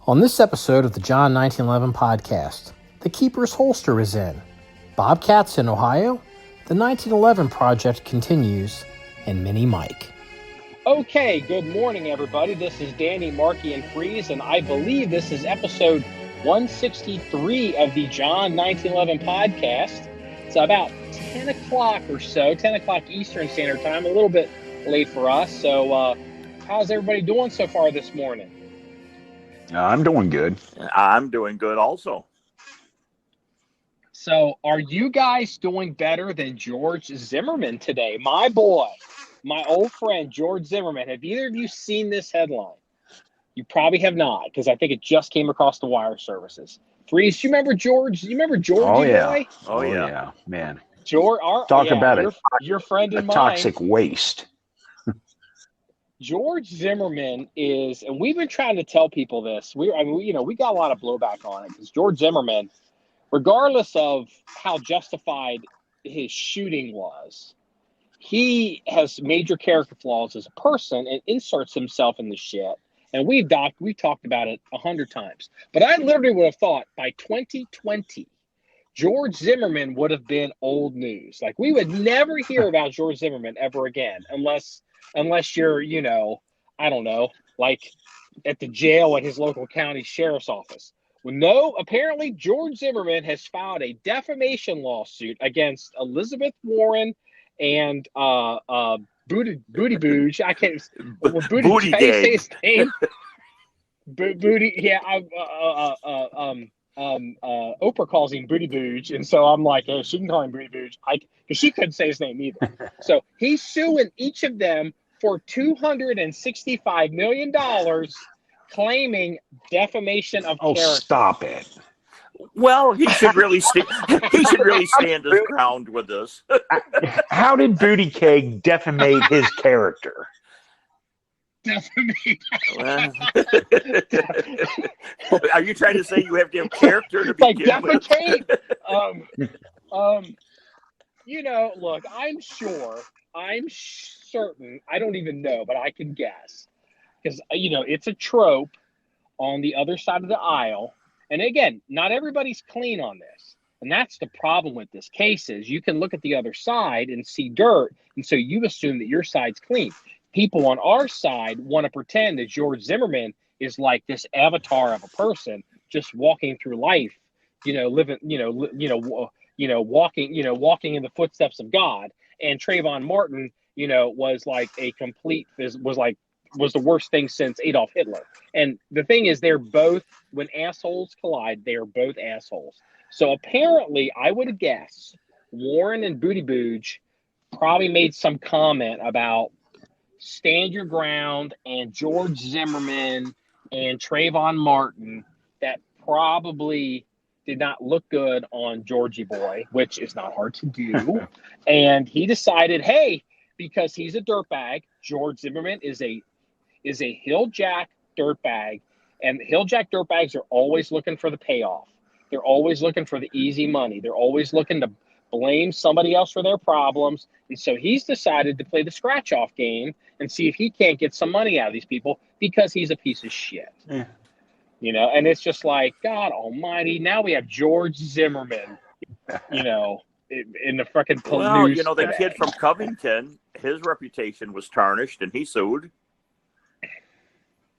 On this episode of the John 1911 podcast, the Keeper's Holster is in, Bobcats in Ohio, the 1911 Project continues, and Mini Mike. Okay, good morning, everybody. This is Danny, Marky, and Freeze, and I believe this is episode 163 of the John 1911 podcast. It's about 10 o'clock or so, 10 o'clock Eastern Standard Time, a little bit late for us. So how's everybody doing so far this morning? I'm doing good. I'm doing good also. So are you guys doing better than George Zimmerman today? My boy, my old friend, George Zimmerman. Have either of you seen this headline? You probably have not, because I think it just came across the wire services. Freeze, you remember George? You remember George? Oh, yeah. Boy? Oh, yeah. Man. George, Talk about your friend and a mine. toxic waste. George Zimmerman is, and we've been trying to tell people this. We got a lot of blowback on it because George Zimmerman, regardless of how justified his shooting was, he has major character flaws as a person and inserts himself in the shit. And we've talked about it 100 times. But I literally would have thought by 2020, George Zimmerman would have been old news. Like, we would never hear about George Zimmerman ever again, unless you're, I don't know, like at the jail at his local county sheriff's office. Well, no, apparently George Zimmerman has filed a defamation lawsuit against Elizabeth Warren and Booty Booge. I can't. Booty Can you say Gang. his name? Booty. Yeah. Oprah calls him Booty Booge, and so I'm like, hey, she can call him Booty Booge. Because she couldn't say his name either. So he's suing each of them for $265 million, claiming defamation of character. Oh, stop it. Well, he should really stand his ground with this. How did Booty Cake defamate his character? Defamate. Are you trying to say you have to have character to Like begin with? defecate? Look, I'm certain, I don't even know, but I can guess. Because, it's a trope on the other side of the aisle. And again, not everybody's clean on this. And that's the problem with this case is you can look at the other side and see dirt. And so you assume that your side's clean. People on our side want to pretend that George Zimmerman is like this avatar of a person just walking through life, living, walking in the footsteps of God. And Trayvon Martin, was like was the worst thing since Adolf Hitler. And the thing is, they're both, when assholes collide, they are both assholes. So apparently, I would guess Warren and Booty Booge probably made some comment about stand your ground and George Zimmerman and Trayvon Martin that probably did not look good on Georgie Boy, which is not hard to do. And he decided, hey, because he's a dirtbag, George Zimmerman is a hilljack dirtbag, and hilljack dirtbags are always looking for the payoff. They're always looking for the easy money. They're always looking to blame somebody else for their problems. And so he's decided to play the scratch-off game and see if he can't get some money out of these people because he's a piece of shit. Yeah. And it's just like, God almighty, now we have George Zimmerman, in the fucking news. Well, the today. kid from Covington, his reputation was tarnished, and he sued.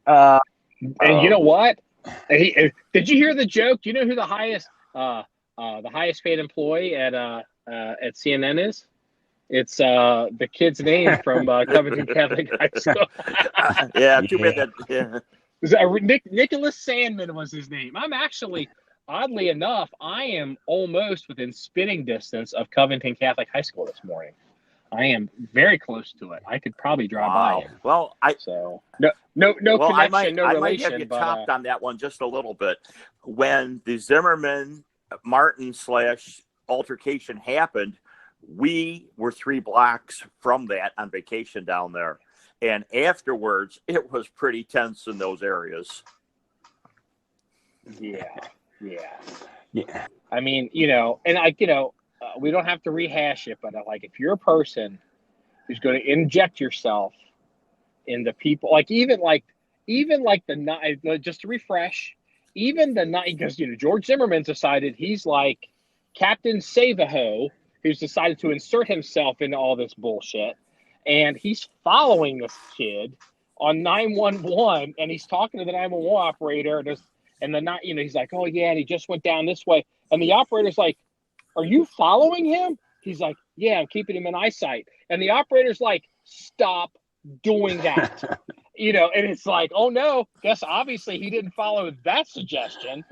And you know what? Did you hear the joke? Do you know who the highest paid employee at CNN is? It's the kid's name from Covington Catholic High School. Yeah, too bad that. Yeah. Nicholas Sandman was his name. I'm actually, oddly enough, I am almost within spitting distance of Covington Catholic High School this morning. I am very close to it. I could probably drive by it. Well, no connection, I might relation. have you topped on that one just a little bit. When the Zimmerman Martin / altercation happened, we were 3 blocks from that on vacation down there. And afterwards, it was pretty tense in those areas. Yeah. Yeah. I mean, we don't have to rehash it, but if you're a person who's going to inject yourself in the people, even even like the night, just to refresh, even the night, because George Zimmerman's decided he's like Captain Save-A-Ho, who's decided to insert himself into all this bullshit, and he's following this kid on 911, and he's talking to the 911 operator, and the night, he's like, oh yeah, and he just went down this way, and the operator's like, are you following him? He's like, yeah, I'm keeping him in eyesight, and the operator's like, stop doing that. And it's like, oh no, guess obviously he didn't follow that suggestion.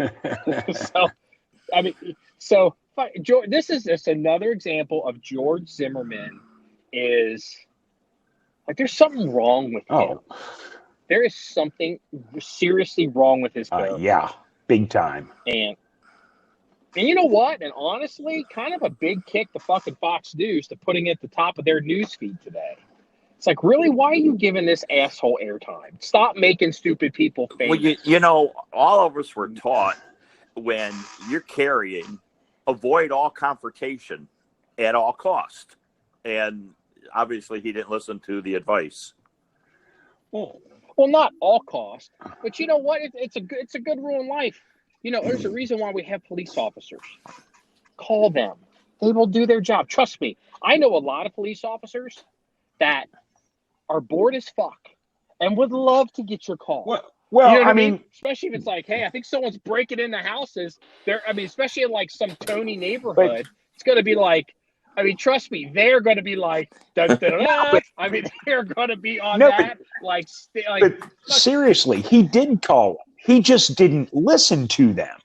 This is just another example of George Zimmerman is like, there's something wrong with him. There is something seriously wrong with his character. Yeah, big time. And you know what? And honestly, kind of a big kick to fucking Fox News to putting it at the top of their news feed today. It's like, really, why are you giving this asshole airtime? Stop making stupid people famous. Well, all of us were taught when you're carrying, avoid all confrontation at all cost. And obviously he didn't listen to the advice. Well, not all cost, but you know what? It's a good rule in life. There's a reason why we have police officers. Call them. They will do their job. Trust me. I know a lot of police officers that are bored as fuck and would love to get your call. Well, you know I mean, especially if it's like, hey, I think someone's breaking into houses. Especially in like some Tony neighborhood, it's going to be like, trust me, they're going to be like, dun, dun, dun, dun. They're going to be on that. But seriously, he did call them. He just didn't listen to them.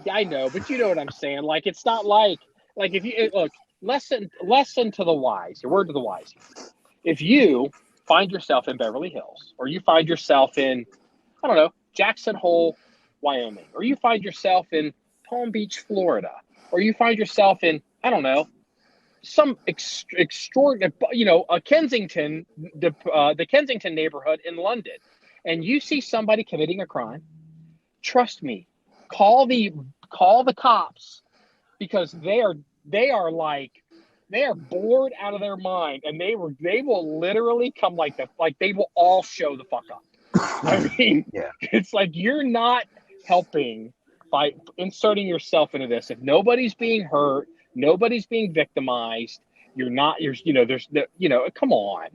Yeah, I know, but you know what I'm saying. Like, it's not like if you look, lesson to the wise. Your word to the wise. If you find yourself in Beverly Hills, or you find yourself in, I don't know, Jackson Hole, Wyoming, or you find yourself in Palm Beach, Florida, or you find yourself in, I don't know, some extraordinary, Kensington, the Kensington neighborhood in London, and you see somebody committing a crime, trust me, call the cops, because they are bored out of their mind, and they will literally come they will all show the fuck up. Yeah. It's like, you're not helping by inserting yourself into this. If nobody's being hurt, nobody's being victimized, come on.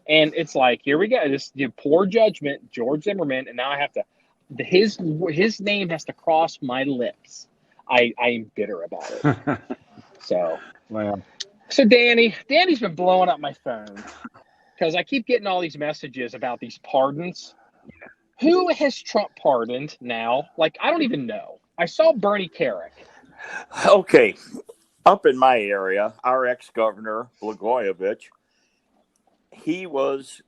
And it's like, here we go, this poor judgment, George Zimmerman, and now I have to, his name has to cross my lips. I am bitter about it. So, well, so Danny's been blowing up my phone because I keep getting all these messages about these pardons. Who has Trump pardoned now? Like, I don't even know. I saw Bernie Carrick. Okay. Up in my area, our ex-governor, Blagojevich, he was...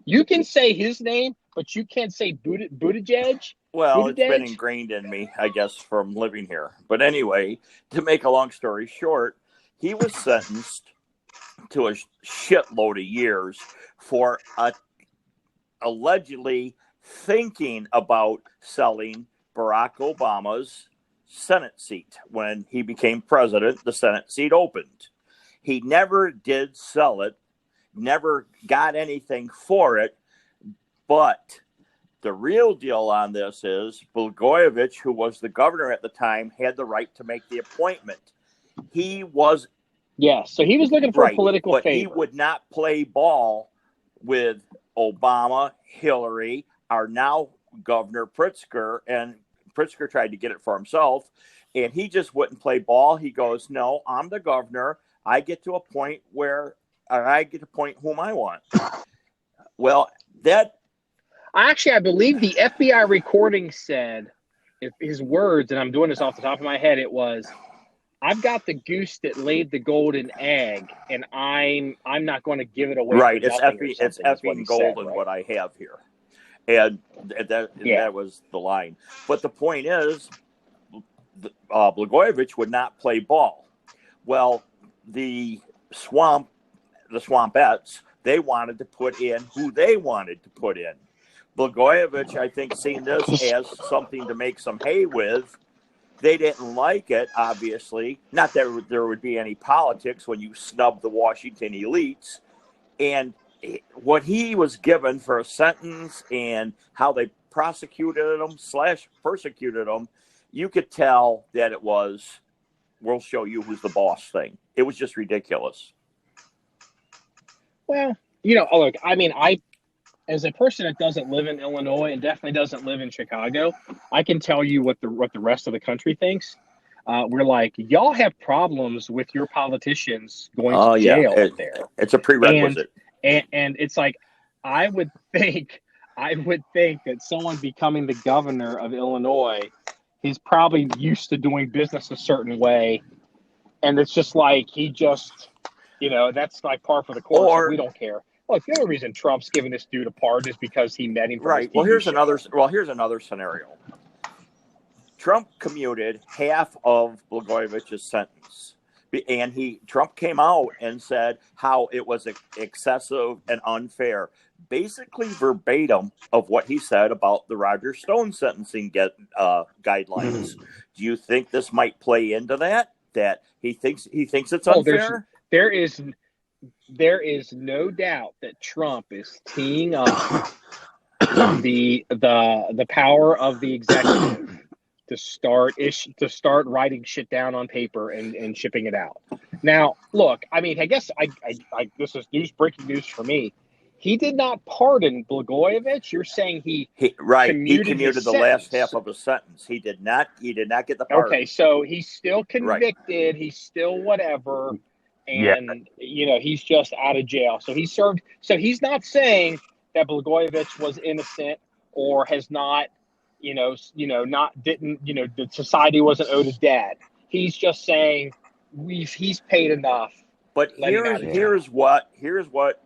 You can say his name, but you can't say Buttigieg? Well, Buttigieg? It's been ingrained in me, I guess, from living here. But anyway, to make a long story short, he was sentenced to a shitload of years for allegedly thinking about selling Barack Obama's Senate seat. When he became president, the Senate seat opened. He never did sell it, never got anything for it, but the real deal on this is Blagojevich, who was the governor at the time, had the right to make the appointment. He was... Yes, so he was looking for a political but favor. He would not play ball with Obama, Hillary, our now governor Pritzker, and Pritzker tried to get it for himself, and he just wouldn't play ball. He goes, no, I'm the governor. I get to appoint whom I want. Well, that... Actually, I believe the FBI recording said, if his words, and I'm doing this off the top of my head, it was, I've got the goose that laid the golden egg, and I'm not going to give it away. Right, it's effing golden, what I have here. And that was the line. But the point is, Blagojevich would not play ball. Well, the Swampettes, they wanted to put in who they wanted to put in. Blagojevich, I think, seen this as something to make some hay with. They didn't like it, obviously. Not that there would be any politics when you snub the Washington elites. And what he was given for a sentence and how they prosecuted him / persecuted him, you could tell that it was, we'll show you who's the boss thing. It was just ridiculous. Well, look, I mean, as a person that doesn't live in Illinois and definitely doesn't live in Chicago, I can tell you what the rest of the country thinks. We're like, y'all have problems with your politicians going to jail up there. It's a prerequisite. And it's like, I would think that someone becoming the governor of Illinois, he's probably used to doing business a certain way. And it's just like, he just, that's like par for the course. Or, we don't care. Look, the only reason Trump's giving this dude a pardon is because he met him. Right. Well, here's another scenario. Trump commuted half of Blagojevich's sentence. And Trump came out and said how it was excessive and unfair, basically verbatim of what he said about the Roger Stone sentencing guidelines. Do you think this might play into that? That he thinks it's unfair? There is no doubt that Trump is teeing up the power of the executive to start writing shit down on paper and shipping it out. Now, look, I mean, I guess I this is breaking news for me. He did not pardon Blagojevich. You're saying he commuted the last half of his sentence. He did not get the pardon. Okay, so he's still convicted. Right. He's still whatever. And he's just out of jail. So he served. So he's not saying that Blagojevich was innocent or has not, that society wasn't owed a debt. He's just saying he's paid enough. But here's what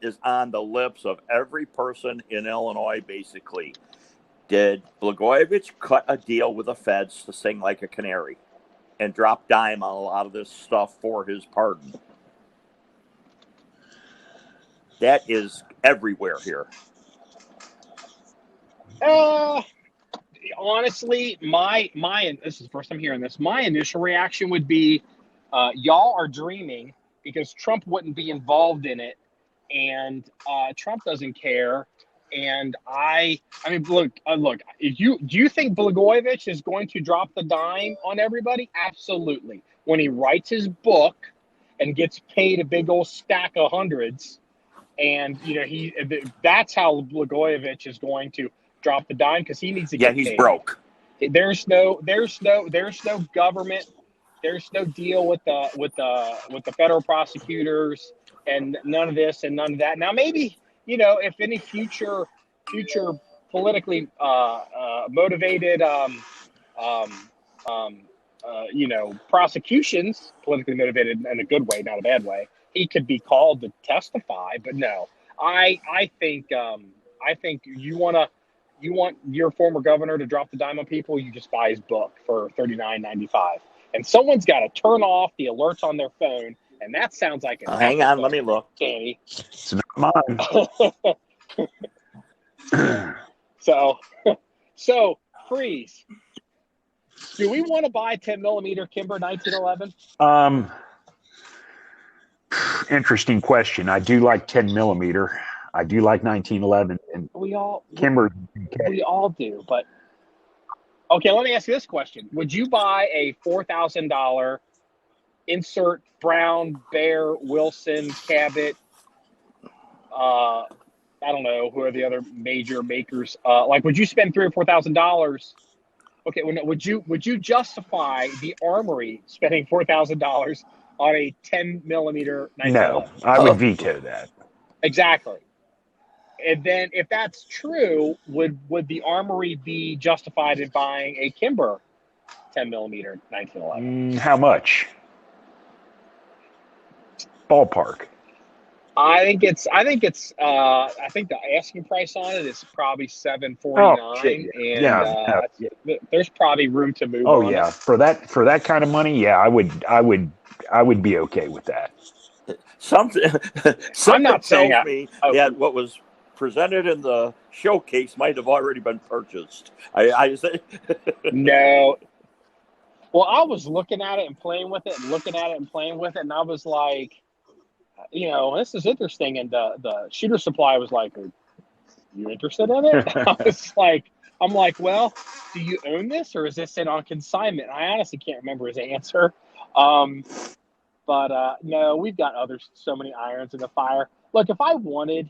is on the lips of every person in Illinois. Basically, did Blagojevich cut a deal with the feds to sing like a canary and drop dime on a lot of this stuff for his pardon? That is everywhere here. Honestly, this is the first time hearing this. My initial reaction would be, y'all are dreaming because Trump wouldn't be involved in it, and Trump doesn't care. And I mean, look. Do you think Blagojevich is going to drop the dime on everybody? Absolutely. When he writes his book and gets paid a big old stack of hundreds. And that's how Blagojevich is going to drop the dime because he needs to get paid. He's broke. There's no government. There's no deal with the federal prosecutors and none of this and none of that. Now maybe if any future politically motivated prosecutions, politically motivated in a good way, not a bad way, he could be called to testify, but no. I think you want your former governor to drop the dime on people, you just buy his book for $39.95. And someone's got to turn off the alerts on their phone, and that sounds like a hang on, let me look. Danny. It's not mine. So Freeze. Do we want to buy 10 millimeter Kimber 1911? Interesting question. I do like 10 millimeter. I do like 1911, and Kimber. We all do, but okay. Let me ask you this question: would you buy a $4,000 insert Brown, Bear, Wilson, Cabot? I don't know who are the other major makers. Would you spend $3,000 or $4,000? Okay, would you justify the Armory spending $4,000 on a 10 millimeter? No, I would veto that. Exactly. And then, if that's true, would the Armory be justified in buying a Kimber 10 millimeter 1911? How much? Ballpark. I think the asking price on it is probably $749, there's probably room to move. Oh yeah, for that kind of money, I would be okay with that. Something I'm not saying tells me that what was presented in the showcase might have already been purchased. I say no. Well, I was looking at it and playing with it, and I was like, this is interesting. And the shooter supply was like, are you interested in it? I'm like, well, do you own this or is this it on consignment? I honestly can't remember his answer. But no, we've got so many irons in the fire. Look, if I wanted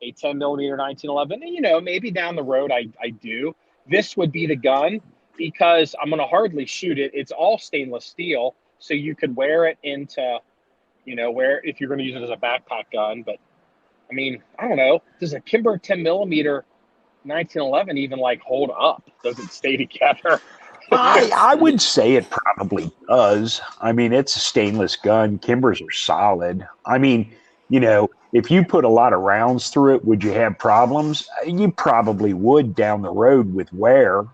a 10 millimeter 1911, maybe down the road I do. This would be the gun because I'm going to hardly shoot it. It's all stainless steel, so you could wear it into, if you're going to use it as a backpack gun. But I mean, I don't know. Does a Kimber 10 millimeter 1911 even hold up? Does it stay together? I would say it probably does. I mean, it's a stainless gun. Kimbers are solid. I mean, if you put a lot of rounds through it, would you have problems? You probably would down the road with wear,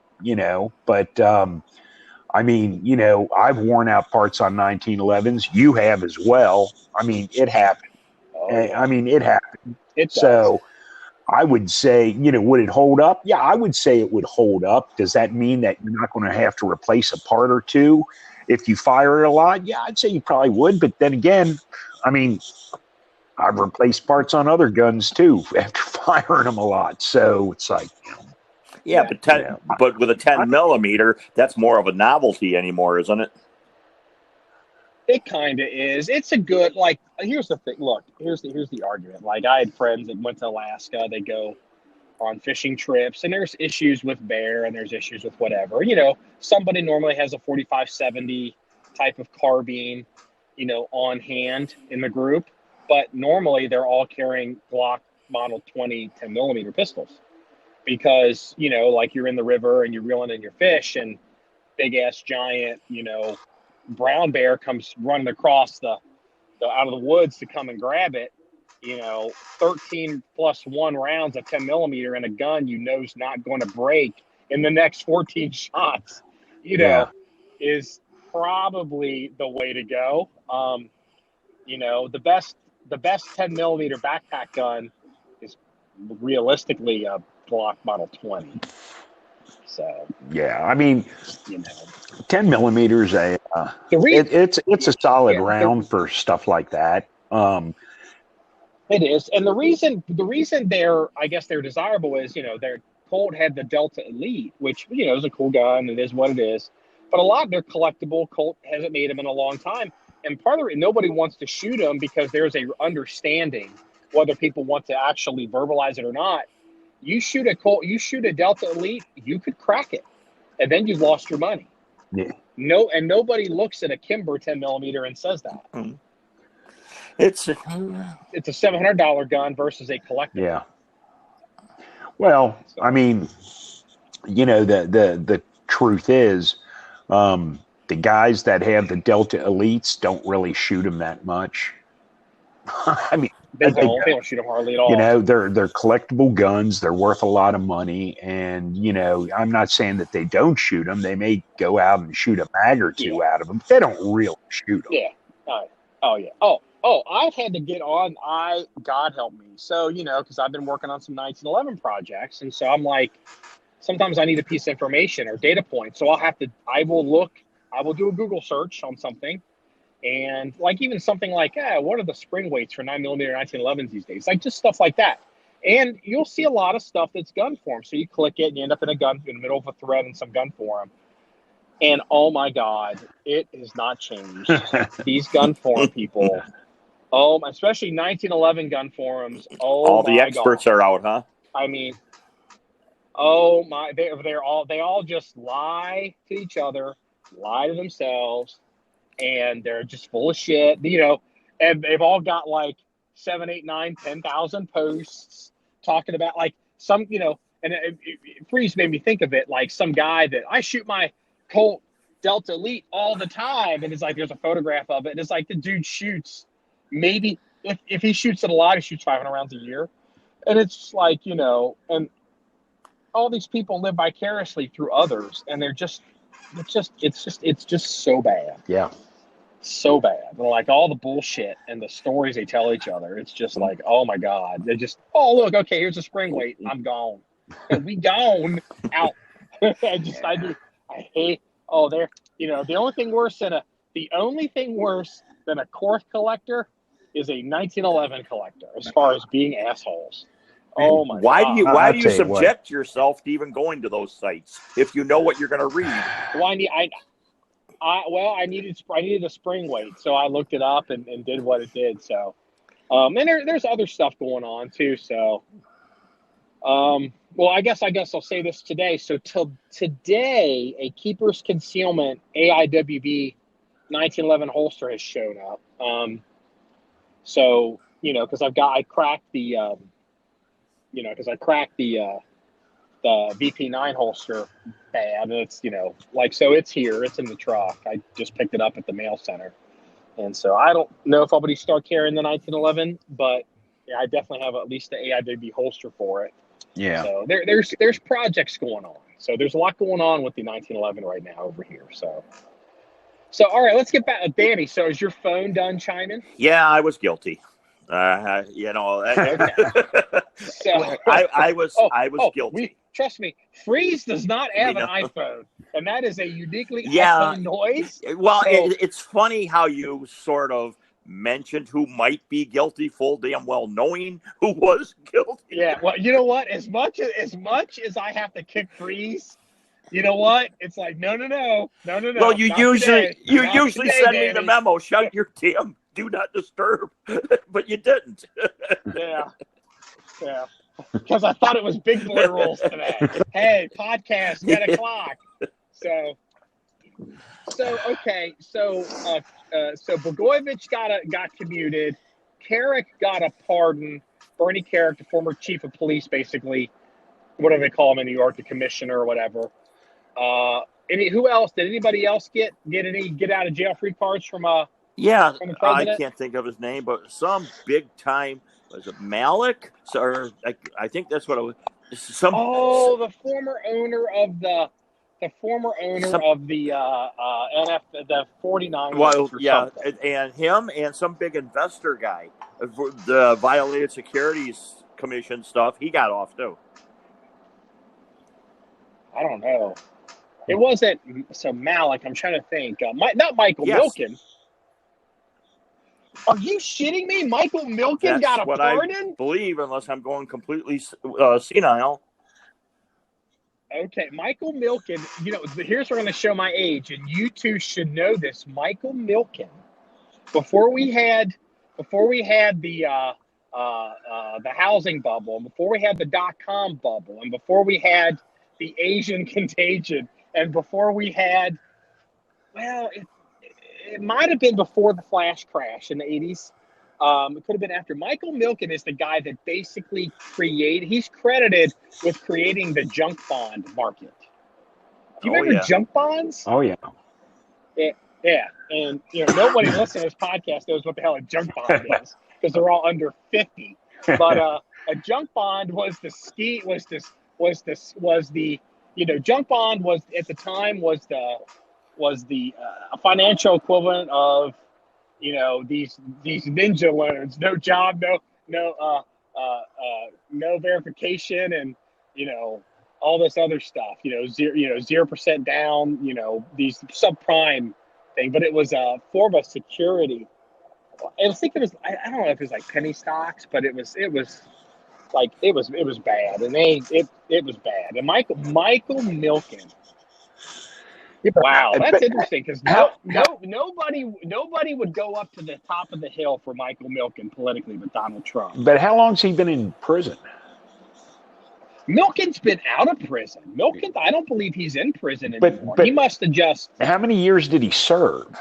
but I mean, I've worn out parts on 1911s. You have as well. I mean, it happened. I mean, it happened. So I would say, would it hold up? Yeah, I would say it would hold up. Does that mean that you're not going to have to replace a part or two if you fire it a lot? Yeah, I'd say you probably would. But then again, I mean, I've replaced parts on other guns too after firing them a lot. So it's like, but with a 10 millimeter, that's more of a novelty anymore, isn't it? It kind of is. It's a good, here's the thing. Look, here's the argument. I had friends that went to Alaska. They go on fishing trips, and there's issues with bear, and there's issues with whatever. Somebody normally has a 45-70 type of carbine, on hand in the group. But normally they're all carrying Glock Model 20 10 millimeter pistols because, you're in the river and you're reeling in your fish and big ass giant, brown bear comes running across the out of the woods to come and grab it. 13 plus 1 rounds of 10 millimeter in a gun, is not going to break in the next 14 shots, is probably the way to go. The best 10 millimeter backpack gun is realistically a Glock Model 20. So yeah, I mean, 10 millimeters it's a solid round for stuff like that. It is, and the reason I guess they're desirable is their Colt had the Delta Elite, which is a cool gun. It is what it is, but a lot of their collectible Colt hasn't made them in a long time. And part of it, nobody wants to shoot them because there's a understanding whether people want to actually verbalize it or not. You shoot a Colt, you shoot a Delta Elite, you could crack it, and then you've lost your money. Yeah. No, and nobody looks at a Kimber 10 millimeter and says that. Mm. It's a $700 gun versus a collectible. Yeah. Well, I mean, the truth is, the guys that have the Delta Elites don't really shoot them that much. I mean, they don't shoot them hardly at all. They're collectible guns. They're worth a lot of money. And, I'm not saying that they don't shoot them. They may go out and shoot a mag or two out of them, but they don't really shoot them. Yeah. Yeah. I've had to get on. God help me. So, because I've been working on some 1911 projects. And so I'm like, sometimes I need a piece of information or data point. So I will do a Google search on something. And even something like, what are the spring weights for 9mm 1911s these days? Just stuff like that. And you'll see a lot of stuff that's gun form. So you click it and you end up in the middle of a thread in some gun forum. And oh my God, it has not changed. These gun forum people, especially 1911 gun forums. All the experts are out, huh? I mean, they all just lie to each other, lie to themselves. And they're just full of shit, and they've all got 7, 8, 9, 10,000 posts talking about some, and it Freeze made me think of it some guy that I shoot my Colt Delta Elite all the time. And it's there's a photograph of it. And it's the dude shoots maybe if he shoots it a lot, he shoots 500 rounds a year. And it's and all these people live vicariously through others. And they're it's just so bad. Yeah. So bad. And all the bullshit and the stories they tell each other. It's just oh my God. They just, look, okay, here's a spring weight. I'm gone. And we gone out. I hate, the only thing worse than a Korth collector is a 1911 collector as far as being assholes. Oh my Why God. do you I'll tell you subject yourself to even going to those sites if you know what you're going to read? Well, I needed a spring weight, so I looked it up and did what it did. So, and there's other stuff going on too. So, well, I guess I'll say this today. So today, a Keeper's Concealment AIWB 1911 holster has shown up. So because I cracked the VP9 holster bad, and it's so it's here, it's in the truck. I just picked it up at the mail center, and so I don't know if I'll start carrying the 1911, but yeah, I definitely have at least the AIWB holster for it. Yeah. So there's projects going on. So there's a lot going on with the 1911 right now over here. So all right, let's get back. Danny, so is your phone done chiming? Yeah, I was guilty. So I was guilty. Trust me, Freeze does not have an iPhone, and that is a uniquely Yeah. iPhone noise. Well, So- it's funny how you sort of mentioned who might be guilty, full damn well knowing who was guilty. Yeah, well, you know what? As much as I have to kick Freeze, you know what? It's like no. Well, you not usually today. Not today, send me the Danny. memo, shut your damn do not disturb, but you didn't. Yeah. Because I thought it was big boy rules today. Hey, podcast 10 o'clock. So okay. So Blagojevich got commuted. Carrick got a pardon. Bernie Carrick, the former chief of police, basically, whatever they call him in New York, the commissioner or whatever. Who else? Did anybody else get out of jail free cards from Yeah, from the I president? can't think of his name, but some big time, was it Malik? Or I think that's what it was. The former owner of the the 49ers. Well, or yeah, something. and him and some big investor guy, the violated securities commission stuff. He got off too. I don't know. It wasn't Malik. I'm trying to think. Not Michael Yes. Milken. Are you shitting me? Michael Milken That's got a what pardon? I believe, unless I'm going completely senile. Okay, Michael Milken. Here's where I'm going to show my age, and you two should know this. Michael Milken. Before we had the housing bubble, and before we had the .com bubble, and before we had the Asian contagion, and before we had, it might have been before the flash crash in the 80s. It could have been after. Michael Milken is the guy that basically he's credited with creating the junk bond market. Do you remember junk bonds? Oh, yeah. Yeah. And, nobody listening to this podcast knows what the hell a junk bond is because they're all under 50. But a junk bond junk bond was at the time was the financial equivalent of these ninja loans, no job, no verification, and all this other stuff, 0% down, these subprime thing, but it was a form of security. I think it was, I don't know if it was like penny stocks, but it was bad, and it was bad. And Michael Milken. Wow, that's interesting because nobody would go up to the top of the hill for Michael Milken politically with Donald Trump. But how long's he been in prison? Milken's been out of prison. I don't believe he's in prison anymore. But he must have just. How many years did he serve?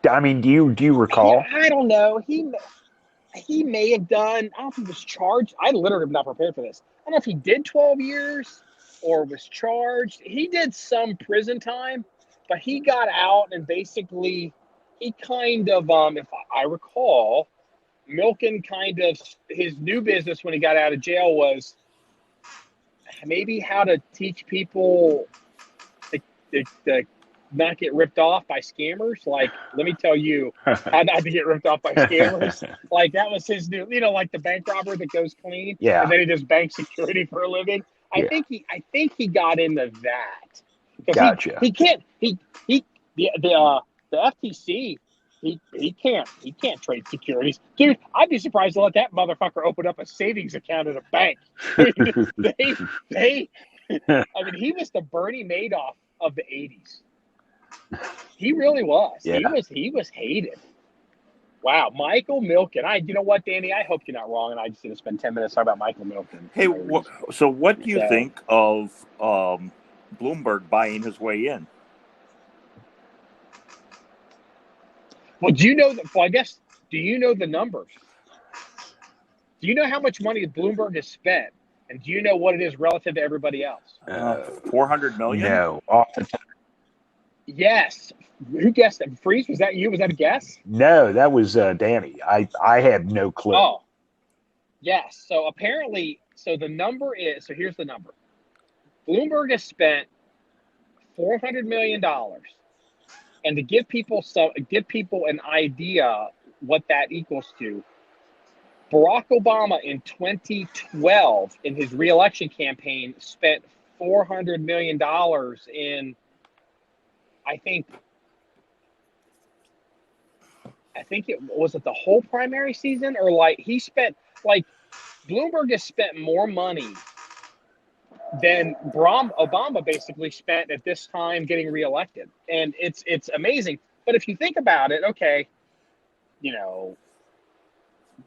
I mean, do you recall? I don't know. He may have done. I don't know if he was charged. I literally am not prepared for this. I don't know if he did 12 years. Or was charged. He did some prison time, but he got out and basically he kind of, if I recall, Milken kind of, his new business when he got out of jail was maybe how to teach people to not get ripped off by scammers. Like, let me tell you how not to get ripped off by scammers. Like, that was his new, like the bank robber that goes clean. Yeah. And then he does bank security for a living. I think he got into that. Gotcha. The FTC He can't trade securities, dude. I'd be surprised to let that motherfucker open up a savings account at a bank. I mean, he was the Bernie Madoff of the '80s. He really was. Yeah. He was hated. Wow, Michael Milken. You know what, Danny? I hope you're not wrong, and I just didn't spend 10 minutes talking about Michael Milken. Hey, so what do you think of Bloomberg buying his way in? Well, do you know do you know the numbers? Do you know how much money Bloomberg has spent? And do you know what it is relative to everybody else? 400 million? No, off the top. Yes. Who guessed that? Freeze? Was that you? Was that a guess? No, that was Danny. I had no clue. Oh, yes. So apparently, the number is, so here's the number. Bloomberg has spent $400 million. And to give people an idea what that equals to, Barack Obama in 2012 in his reelection campaign spent $400 million in, I think it was the whole primary season, or Bloomberg has spent more money than Obama basically spent at this time getting reelected. And it's amazing. But if you think about it, okay,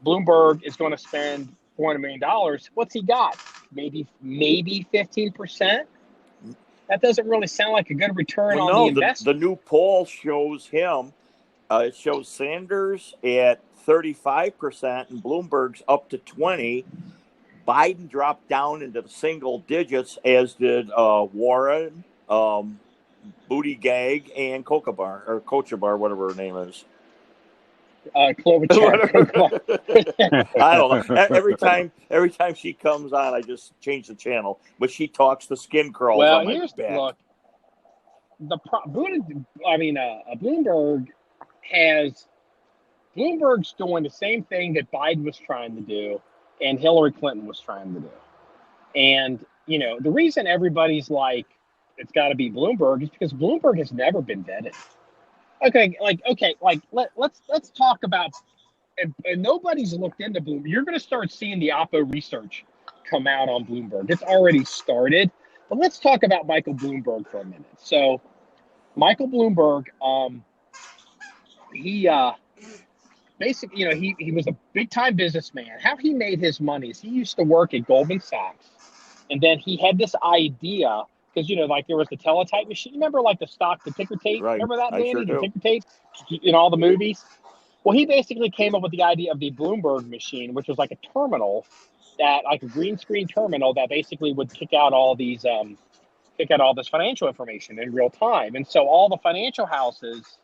Bloomberg is going to spend $400 million. What's he got? Maybe 15%? That doesn't really sound like a good return on the investment. The new poll shows him. It shows Sanders at 35% and Bloomberg's up to 20%. Biden dropped down into the single digits, as did Warren, Buttigieg, and Kochabar, whatever her name is. Klobuchar. I don't know. Every time she comes on, I just change the channel. But she talks the skin crawls on my back. Look. Bloomberg's doing the same thing that Biden was trying to do and Hillary Clinton was trying to do. And, the reason everybody's like, it's got to be Bloomberg is because Bloomberg has never been vetted. Let's talk about, and nobody's looked into Bloomberg. You're going to start seeing the Oppo research come out on Bloomberg. It's already started, but let's talk about Michael Bloomberg for a minute. So, Michael Bloomberg, he basically, he was a big time businessman. How he made his money is he used to work at Goldman Sachs, and then he had this idea. Because, there was the teletype machine. Remember, the ticker tape? Right. Remember that, Danny? Sure the ticker tape in all the movies? Well, he basically came up with the idea of the Bloomberg machine, which was like a terminal a green screen terminal that basically would kick out all this financial information in real time. And so all the financial houses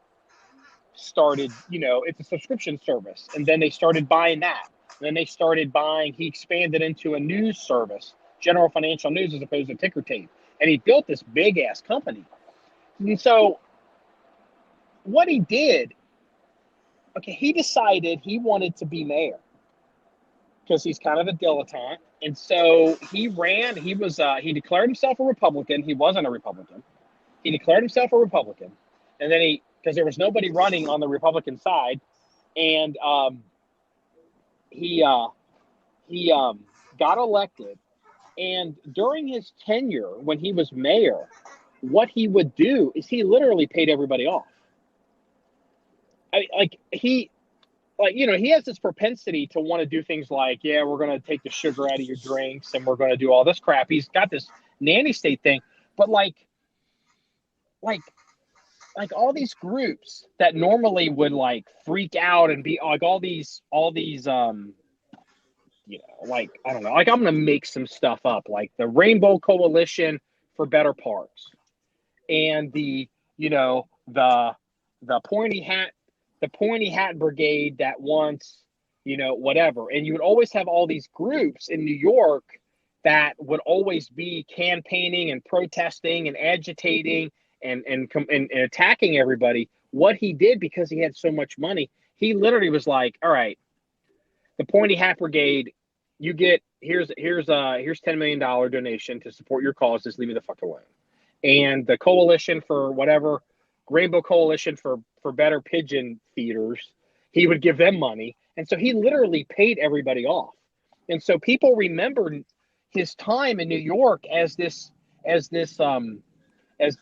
started, it's a subscription service. And then they started buying that. And then they started he expanded into a news service, general financial news, as opposed to ticker tape. And he built this big-ass company. And so what he did, he decided he wanted to be mayor because he's kind of a dilettante. And so he declared himself a Republican. He wasn't a Republican. He declared himself a Republican. And then because there was nobody running on the Republican side, and he got elected. And during his tenure, when he was mayor, what he would do is he literally paid everybody off. He has this propensity to want to do things like, we're going to take the sugar out of your drinks and we're going to do all this crap. He's got this nanny state thing, but like all these groups that normally would freak out and be all these I don't know, I'm going to make some stuff up, like the Rainbow Coalition for Better Parks and the pointy hat brigade that wants, whatever. And you would always have all these groups in New York that would always be campaigning and protesting and agitating and attacking everybody. What he did, because he had so much money, he literally was like, all right, the pointy hat brigade, you get here's $10 million donation to support your cause. Just leave me the fuck alone. And the coalition for whatever, Rainbow Coalition for for better pigeon feeders. He would give them money. And so he literally paid everybody off. And so people remember his time in New York as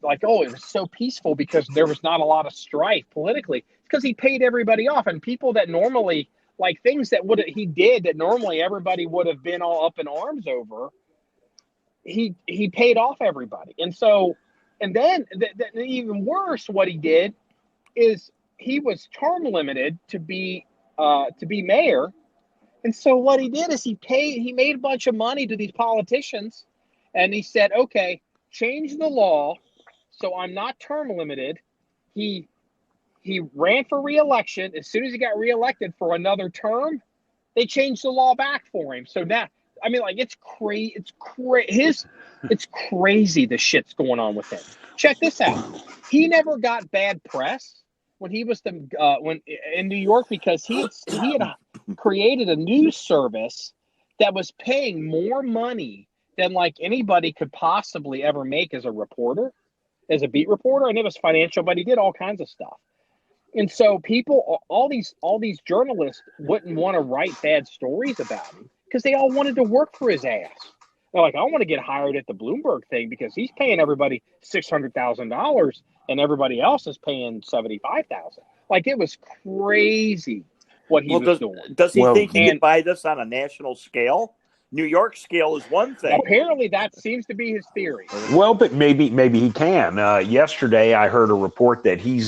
like, oh, it was so peaceful because there was not a lot of strife politically. It's because he paid everybody off, and people that normally, like, things that he did that normally everybody would have been all up in arms over, he paid off everybody. And so, and then even worse, what he did is he was term limited to be mayor. And so what he did is he made a bunch of money to these politicians, and he said, okay, change the law so I'm not term limited. He ran for re-election. As soon as he got re-elected for another term, they changed the law back for him. So now, I mean, like, it's crazy. It's crazy the shit's going on with him. Check this out. He never got bad press when he was when in New York because he had created a news service that was paying more money than like anybody could possibly ever make as a reporter, as a beat reporter, and it was financial, but he did all kinds of stuff. And so people, all these journalists wouldn't want to write bad stories about him because they all wanted to work for his ass. They're like, I want to get hired at the Bloomberg thing because he's paying everybody $600,000 and everybody else is paying $75,000. Like, it was crazy what he was doing. Does he think he can buy this on a national scale? New York scale is one thing. Apparently, that seems to be his theory. Well, but maybe he can. Yesterday, I heard a report that he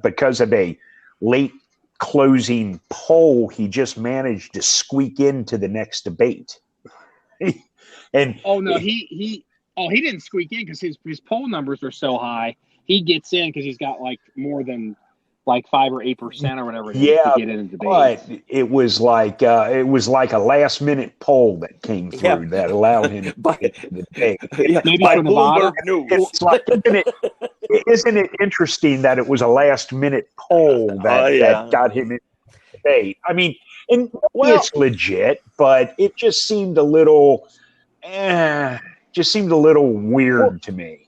because of a late closing poll, he just managed to squeak into the next debate. And oh no, he didn't squeak in because his poll numbers are so high. He gets in because he's got like more than like 5 or 8% or whatever it is to get in the debate. But it was like a last minute poll that came through that allowed him to get to the debate. Maybe from Nevada. It's like, isn't it interesting that it was a last minute poll that got him in the debate? I mean, and it's legit, but it just seemed a little weird to me.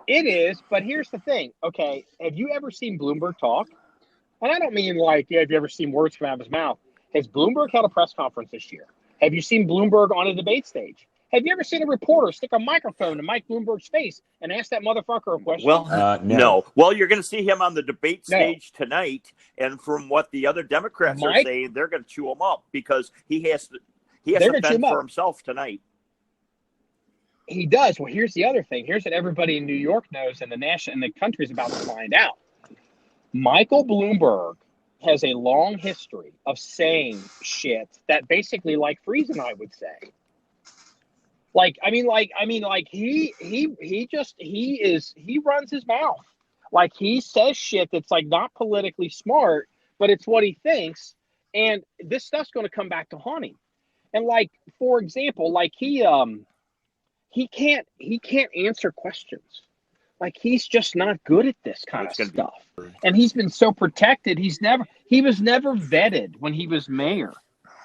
It is, but here's the thing. Okay, have you ever seen Bloomberg talk? And I don't mean like, have you ever seen words come out of his mouth? Has Bloomberg held a press conference this year? Have you seen Bloomberg on a debate stage? Have you ever seen a reporter stick a microphone in Mike Bloomberg's face and ask that motherfucker a question? Well, no. Well, you're going to see him on the debate stage tonight, and from what the other Democrats are saying, they're going to chew him up because he has to fend for himself tonight. He does. Well, here's the other thing. Here's what everybody in New York knows, and the country is about to find out. Michael Bloomberg has a long history of saying shit that basically like Freeze and I would say. He runs his mouth. Like, he says shit that's like not politically smart, but it's what he thinks. And this stuff's going to come back to haunt him. And like, for example, like he can't answer questions. Like, he's just not good at this kind of stuff. And he's been so protected. He was never vetted when he was mayor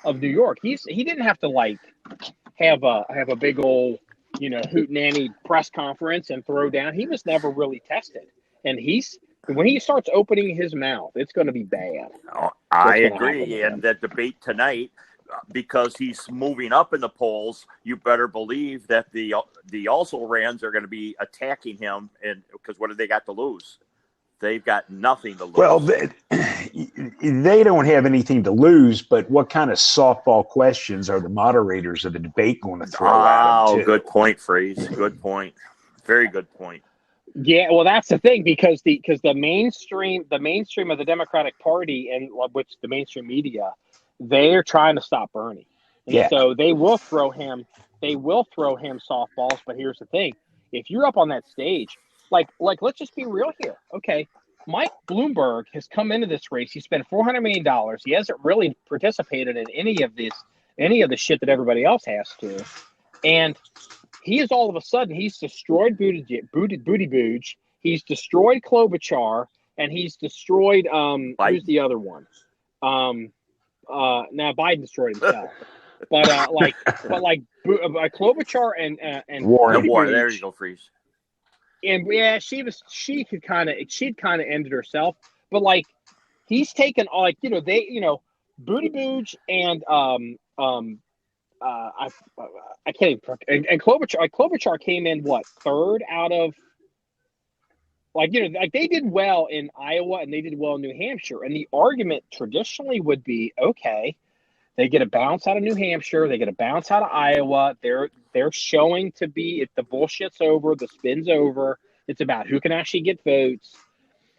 of New York. He didn't have to like have a big old, hootenanny press conference and throw down. He was never really tested. And when he starts opening his mouth, it's going to be bad. I agree. And that debate tonight, because he's moving up in the polls, you better believe that the also-rans are going to be attacking him, and because what have they got to lose? They've got nothing to lose. Well, they don't have anything to lose, but what kind of softball questions are the moderators of the debate going to throw at them? Oh, good point, Freeze. Good point. Very good point. Yeah, well, that's the thing, because the mainstream of the Democratic Party, and which the mainstream media, they're trying to stop Bernie. And so they will throw him softballs. But here's the thing. If you're up on that stage, like let's just be real here. Okay. Mike Bloomberg has come into this race. He spent $400 million. He hasn't really participated in any of the shit that everybody else has to. And he is all of a sudden, he's destroyed Buttigieg. He's destroyed Klobuchar, and he's destroyed, who's the other one? Now Biden destroyed himself, but Klobuchar and Warren. There you go, Freeze. and yeah, she'd kind of ended herself, but like he's taken like Booty Booge and I can't even, and Klobuchar came in what, third out of, like they did well in Iowa and they did well in New Hampshire, and the argument traditionally would be, okay, they get a bounce out of New Hampshire, they get a bounce out of Iowa, they're showing to be, if the bullshit's over, the spin's over, it's about who can actually get votes.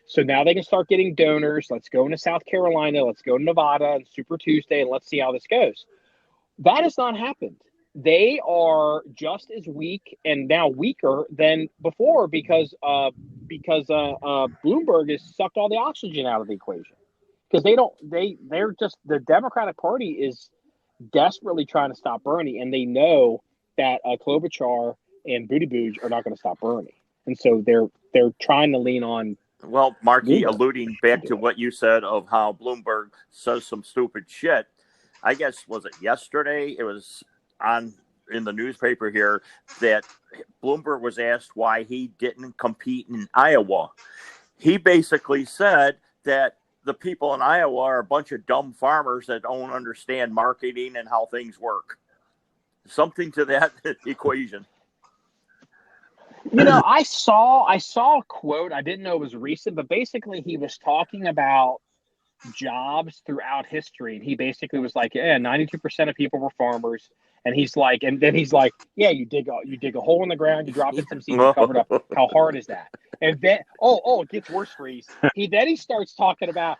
So now they can start getting donors. Let's go into South Carolina, let's go to Nevada and Super Tuesday, and let's see how this goes. That has not happened. They are just as weak and now weaker than before because Bloomberg has sucked all the oxygen out of the equation. Because they're just, the Democratic Party is desperately trying to stop Bernie, and they know that Klobuchar and Buttigieg are not going to stop Bernie, and so they're trying to lean on. Well, Marky, Bloomberg, alluding back to what you said of how Bloomberg says some stupid shit. I guess, was it yesterday? It was in the newspaper here that Bloomberg was asked why he didn't compete in Iowa. He basically said that the people in Iowa are a bunch of dumb farmers that don't understand marketing and how things work. Something to that equation. I saw a quote. I didn't know it was recent, but basically he was talking about jobs throughout history, and he basically was like, yeah, 92% of people were farmers, and he's like, yeah, you dig a hole in the ground, you drop in some seeds, you cover it up. How hard is that? And then it gets worse for you. He starts talking about,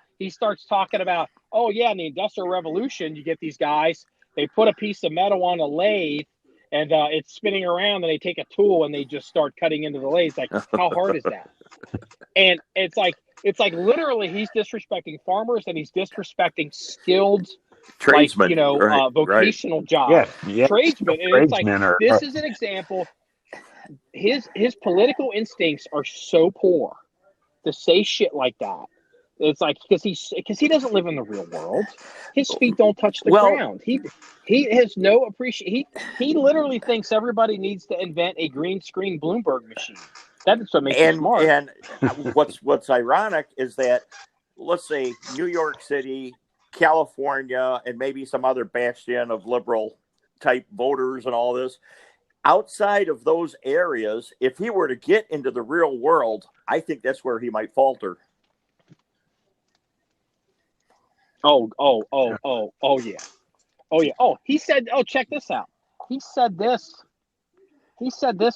oh yeah, in the Industrial Revolution, you get these guys, they put a piece of metal on a lathe, and it's spinning around, and they take a tool and they just start cutting into the lathe. It's like, how hard is that? And it's like literally he's disrespecting farmers, and he's disrespecting skilled tradesmen, vocational jobs. Yeah. Tradesmen. And it's like, this is an example. His political instincts are so poor to say shit like that. It's like, because he doesn't live in the real world. His feet don't touch the ground. He has no appreciation. He literally thinks everybody needs to invent a green screen Bloomberg machine. That's what makes him smart. And what's ironic is that, let's say, New York City, California, and maybe some other bastion of liberal type voters and all this, outside of those areas, if he were to get into the real world, I think that's where he might falter. Oh, yeah. Oh, he said, check this out. He said this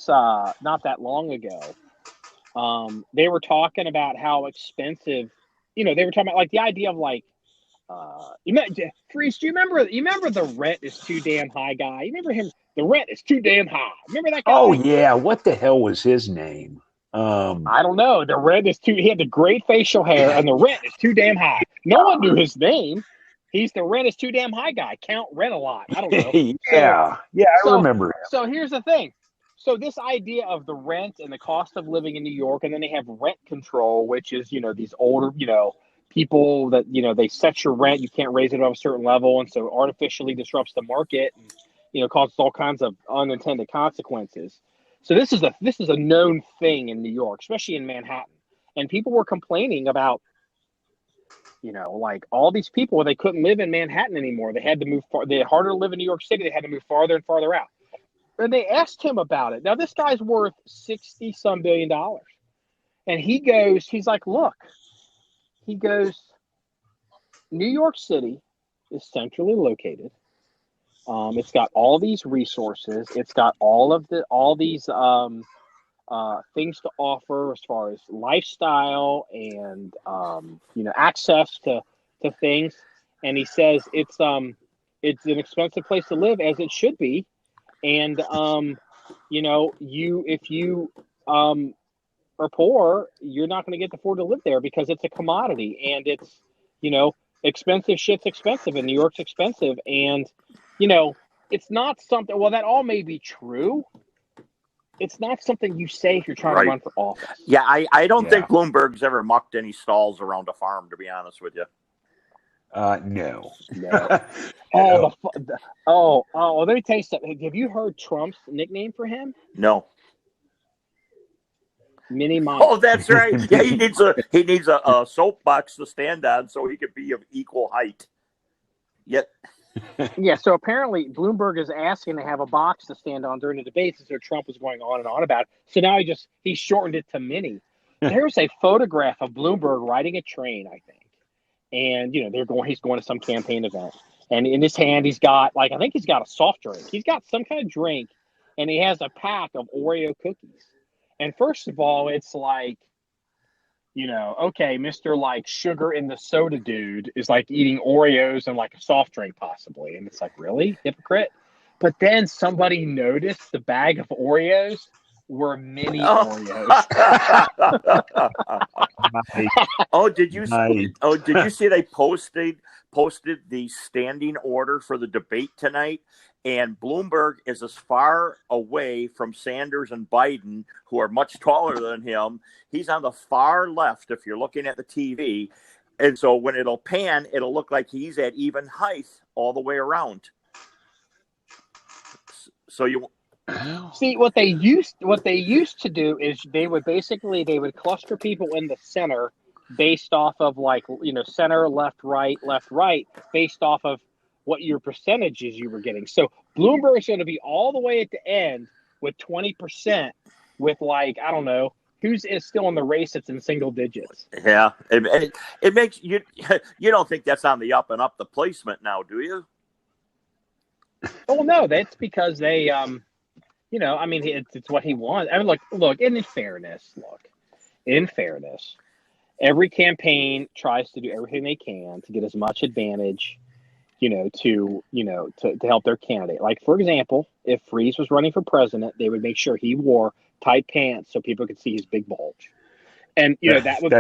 not that long ago. They were talking about how expensive, they were talking about like the idea of like, Freeze, do you remember the rent is too damn high guy? You remember him? The rent is too damn high. Remember that guy? Oh yeah. What the hell was his name? I don't know. The rent is he had the great facial hair, and the rent is too damn high. No one knew his name. He's the rent is too damn high guy. Count rent a lot. I don't know. I remember him. So here's the thing. So this idea of the rent and the cost of living in New York, and then they have rent control, which is, these older, people that, they set your rent. You can't raise it above a certain level. And so artificially disrupts the market and, causes all kinds of unintended consequences. So this is a known thing in New York, especially in Manhattan. And people were complaining about, like all these people, they couldn't live in Manhattan anymore. They had to move they had harder to live in New York City. They had to move farther and farther out. And they asked him about it. Now, this guy's worth $60-some billion. And he's like, look, New York City is centrally located. It's got all these resources. It's got all these things to offer as far as lifestyle and access to things. And he says it's an expensive place to live, as it should be. And if you are poor, you're not going to afford to live there because it's a commodity, and it's expensive shit's expensive, and New York's expensive, and it's not something. Well, that all may be true. It's not something you say if you're trying to run for office. Yeah, I don't think Bloomberg's ever mucked any stalls around a farm, to be honest with you. No. Let me tell you something. Have you heard Trump's nickname for him? No. Mini Mike. Oh, that's right. Yeah, he needs a soapbox to stand on so he could be of equal height. Yet, Yeah, so apparently Bloomberg is asking to have a box to stand on during the debates, and so Trump was going on and on about it. So now he shortened it to mini. There's a photograph of Bloomberg riding a train, I think, and he's going to some campaign event, and in his hand he's got I think he's got a soft drink. He's got some kind of drink, and he has a pack of Oreo cookies. And first of all, it's like, okay, Mr. sugar in the soda dude is eating Oreos and a soft drink possibly. And it's really? Hypocrite? But then somebody noticed the bag of Oreos were mini Oreos. Did you see they posted the standing order for the debate tonight? And Bloomberg is as far away from Sanders and Biden, who are much taller than him. He's on the far left if you're looking at the TV. And so when it'll pan, it'll look like he's at even height all the way around. So you see what they used to do is they would cluster people in the center based off of center, left, right, based off of what your percentages you were getting. So Bloomberg's going to be all the way at the end with 20% with I don't know who's still in the race that's in single digits. Yeah. It makes you don't think that's on the up and up the placement now, do you? Oh no, that's because they it's what he wants. I mean look, in fairness, every campaign tries to do everything they can to get as much advantage to help their candidate. For example, if Freeze was running for president, they would make sure he wore tight pants so people could see his big bulge. And that would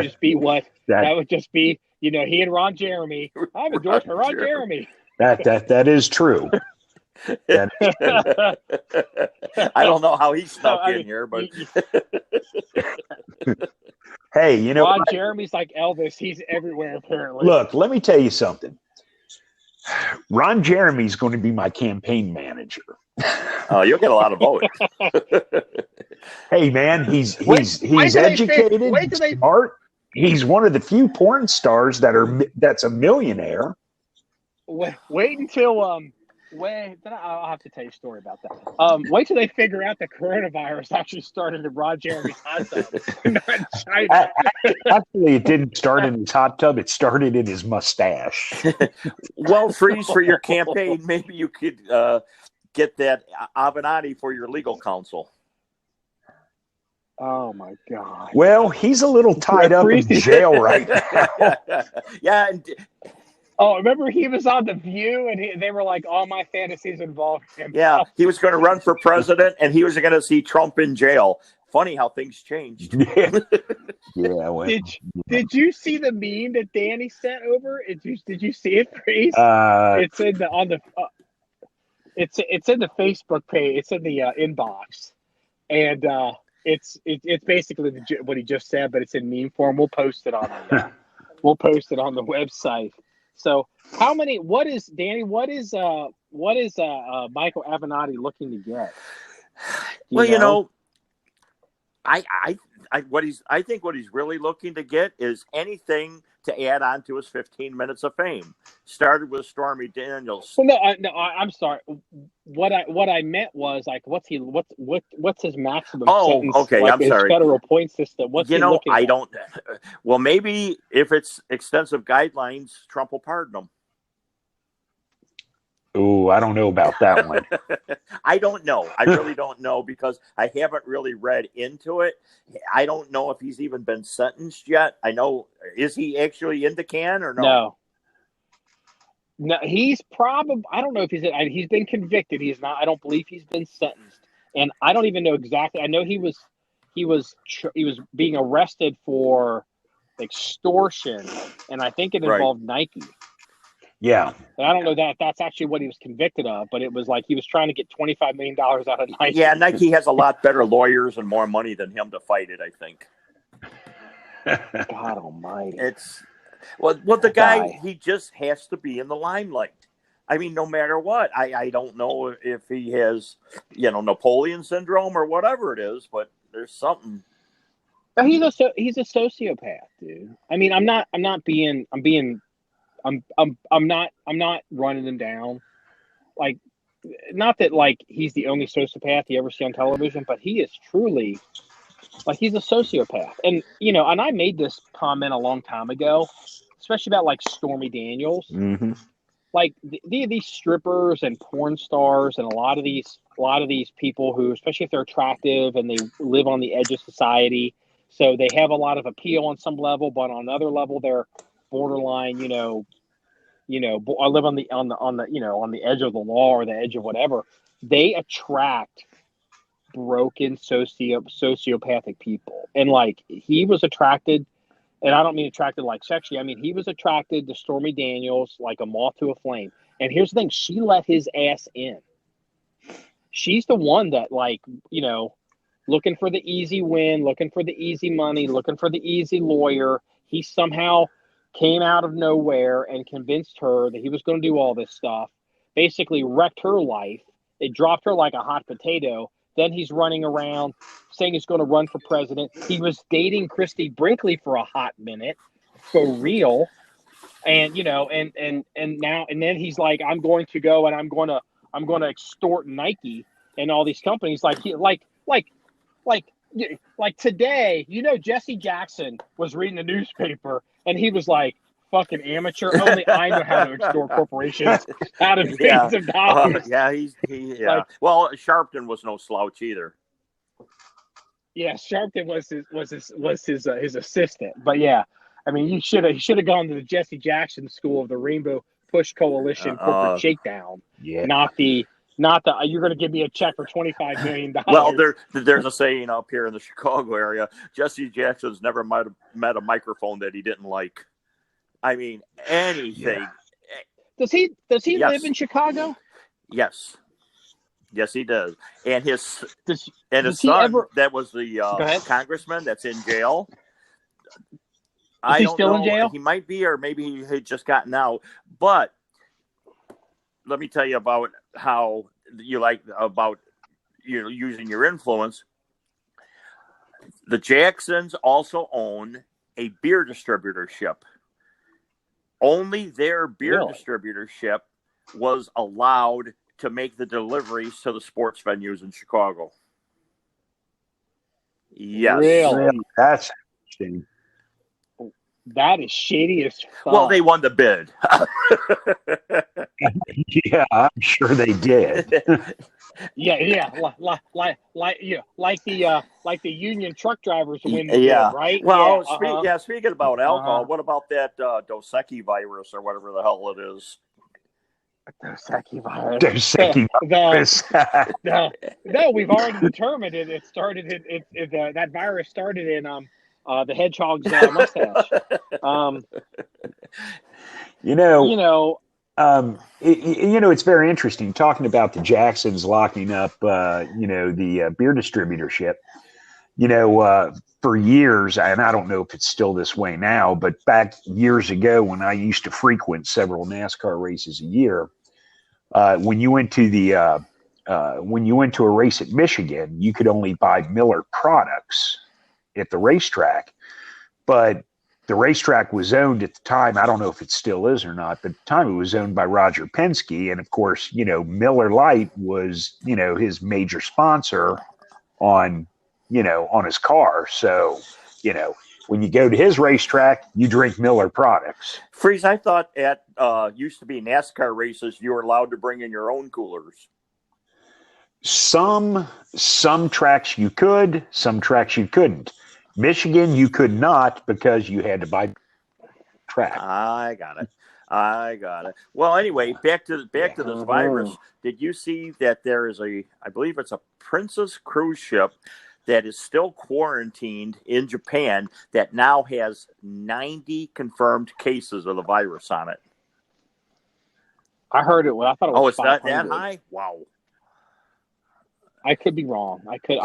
just be he and Ron Jeremy. I'm endorsed by Ron Jeremy. That is true. I don't know how he snuck in here, but hey, Ron Jeremy's like Elvis. He's everywhere apparently. Look, let me tell you something. Ron Jeremy's going to be my campaign manager. Oh, you'll get a lot of votes. Hey, man, he's educated, smart. He's one of the few porn stars that's a millionaire. Wait until I'll have to tell you a story about that. Wait till they figure out the coronavirus actually started in Ron Jeremy's hot tub, not in China. Actually, it didn't start in his hot tub. It started in his mustache. Well, Freeze, for your campaign, maybe you could get that Avenatti for your legal counsel. Oh, my God. Well, he's a little tied up in jail right now. Yeah, oh, remember he was on The View, and they were like, all my fantasies involved him. Yeah, he was going to run for president, and he was going to see Trump in jail. Funny how things changed. Yeah. Well, did you see the meme that Danny sent over? Did you see it, Freeze? It's in the it's in the Facebook page. It's in the inbox, and it's basically what he just said, but it's in meme form. We'll post it on the website. So what is Michael Avenatti looking to get? I think what he's really looking to get is anything to add on to his 15 minutes of fame. Started with Stormy Daniels. Well, no, I'm sorry. What I meant was what's his maximum? Sentence, okay. I'm sorry. Federal point system. What's he looking at? don't. Well, maybe if it's extensive guidelines, Trump will pardon him. Ooh, I don't know about that one. I don't know. I really don't know because I haven't really read into it. I don't know if he's even been sentenced yet. I know. Is he actually in the can or no? No, he's probably. I don't know if he's been convicted. He's not. I don't believe he's been sentenced, and I don't even know exactly. I know he was being arrested for extortion, and I think it involved Nike. Yeah. And I don't know that that's actually what he was convicted of, but it was he was trying to get $25 million out of Nike. Yeah, Nike has a lot better lawyers and more money than him to fight it, I think. God almighty. The guy, he just has to be in the limelight. I mean, no matter what. I don't know if he has, Napoleon syndrome or whatever it is, but there's something. He's a sociopath, dude. I mean, I'm not running him down. Like, not that like he's the only sociopath you ever see on television, but he is truly like he's a sociopath. And and I made this comment a long time ago, especially about like Stormy Daniels. Mm-hmm. Like these strippers and porn stars and a lot of these people who, especially if they're attractive and they live on the edge of society, so they have a lot of appeal on some level, but on another level they're borderline, I live on the on the edge of the law or the edge of whatever. They attract broken sociopathic people, and like he was attracted. And I don't mean attracted like sexually. I mean, he was attracted to Stormy Daniels like a moth to a flame. And here's the thing. She let his ass in. She's the one that like, looking for the easy win, looking for the easy money, looking for the easy lawyer. He somehow came out of nowhere and convinced her that he was going to do all this stuff, basically wrecked her life. It dropped her like a hot potato. Then he's running around saying he's going to run for president. He was dating Christy Brinkley for a hot minute, for real. And and then he's like, I'm going to go and I'm going to extort Nike and all these companies. Like today, Jesse Jackson was reading the newspaper and he was like, fucking amateur. Only I know how to extort corporations out of billions of dollars. Well, Sharpton was no slouch either. Yeah, Sharpton was his assistant. But yeah, I mean, he should have gone to the Jesse Jackson school of the Rainbow Push Coalition corporate shakedown. Yeah. Not the you're going to give me a check for $25 million. Well, there's a saying up here in the Chicago area: Jesse Jackson's never met a microphone that he didn't like. I mean, anything. Yeah. Does he live in Chicago? Yes, he does. And his son, that was the congressman that's in jail. Is he still in jail? He might be, or maybe he had just gotten out. But let me tell you about how you using your influence. The Jacksons also own a beer distributorship. Only their beer distributorship was allowed to make the deliveries to the sports venues in Chicago. Yes. Really? That's interesting. That is shady as fuck. Well, they won the bid. Yeah, I'm sure they did. Yeah, like the union truck drivers win the bid, right? Well, speaking about alcohol, what about that Dos Equis virus or whatever the hell it is? Dos Equis virus. Dos Equis virus. No, we've already determined it. It started that virus started in the hedgehog's mustache. It's very interesting talking about the Jacksons locking up, the beer distributorship. For years, and I don't know if it's still this way now, but back years ago when I used to frequent several NASCAR races a year, when you went to a race at Michigan, you could only buy Miller products at the racetrack, but the racetrack was owned at the time. I don't know if it still is or not, but at the time it was owned by Roger Penske. And of course, Miller Lite was, his major sponsor on his car. So, when you go to his racetrack, you drink Miller products. Freeze, I thought at used to be NASCAR races, you were allowed to bring in your own coolers. Some tracks you could, some tracks you couldn't. Michigan, you could not because you had to buy track. I got it. Well, anyway, back to this virus. Did you see that there is I believe it's a Princess cruise ship that is still quarantined in Japan that now has 90 confirmed cases of the virus on it? I heard it. I thought it was. Oh, it's not that high? Wow. I could be wrong. I could.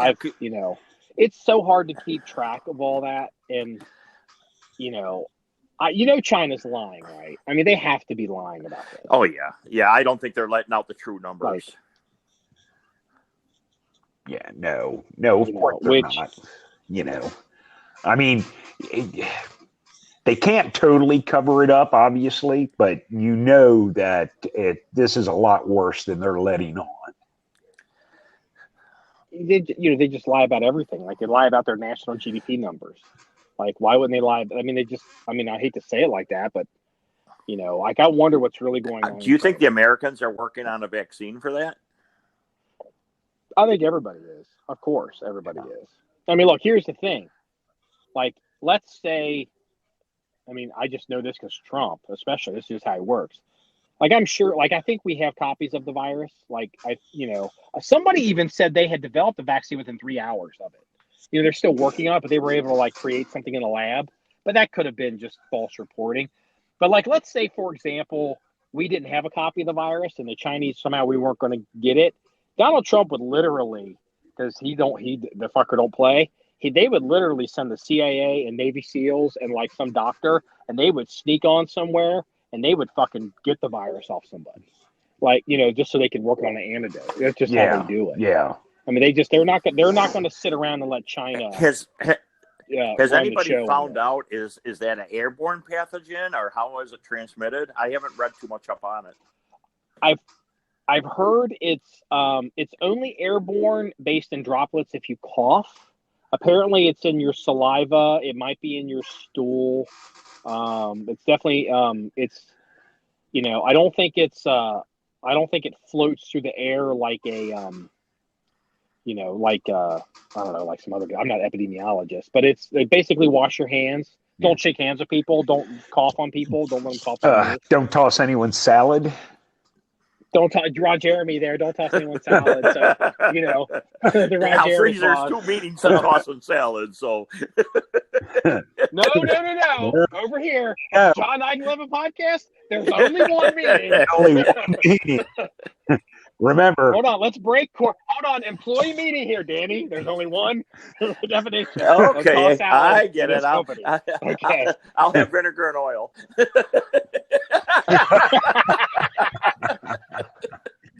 It's so hard to keep track of all that, and China's lying, right? I mean, they have to be lying about this. Oh yeah. I don't think they're letting out the true numbers. Right. Yeah, no, of course they're not. I mean, they can't totally cover it up, obviously, but you know that this is a lot worse than they're letting on. They just lie about everything. Like they lie about their national GDP numbers. Like, why wouldn't they lie? I mean, I hate to say it like that, but like I wonder what's really going on. Do you think the Americans are working on a vaccine for that? I think everybody is. Of course, everybody is. I mean, look, here's the thing. Like, let's say, I just know this because Trump, especially, this is how it works. Like, I'm sure, like, I think we have copies of the virus. Like, somebody even said they had developed a vaccine within 3 hours of it. They're still working on it, but they were able to, like, create something in a lab. But that could have been just false reporting. But, like, let's say, for example, we didn't have a copy of the virus and the Chinese, somehow we weren't going to get it. Donald Trump would literally, because the fucker don't play, they would literally send the CIA and Navy SEALs and, like, some doctor, and they would sneak on somewhere, and they would fucking get the virus off somebody, like, just so they could work on an antidote. That's just how they do it. Yeah. I mean, they're not going to sit around and let China. Has anybody found out is that an airborne pathogen, or how is it transmitted? I haven't read too much up on it. I've heard it's only airborne based in droplets if you cough. Apparently, it's in your saliva. It might be in your stool. It's definitely I don't think it floats through the air like a I don't know, like some other guy. I'm not an epidemiologist, but they basically wash your hands. Don't shake hands with people. Don't cough on people. Don't let them cough. Don't toss anyone's salad. Don't Ron Jeremy there. Don't toss anyone's salad. So, the Ron Jeremy there's two meetings to tossing salad. So no. Over here, John 911 podcast. There's only one meeting. Only one meeting. Remember. Hold on. Let's break. Hold on. Employee meeting here, Danny. There's only one definition. Okay, I get it. Okay. I'll have vinegar and oil.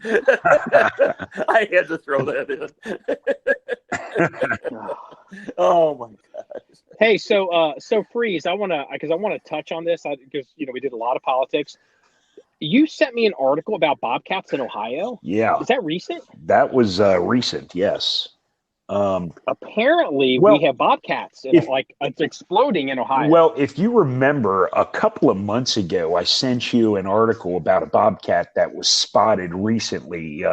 I had to throw that in. Oh my gosh. Hey, so Freeze, I want to touch on this because we did a lot of politics. You sent me an article about Bobcats in Ohio. Yeah. Is that recent? That was recent, yes. Apparently, we have Bobcats. It's exploding in Ohio. Well, if you remember, a couple of months ago, I sent you an article about a Bobcat that was spotted recently,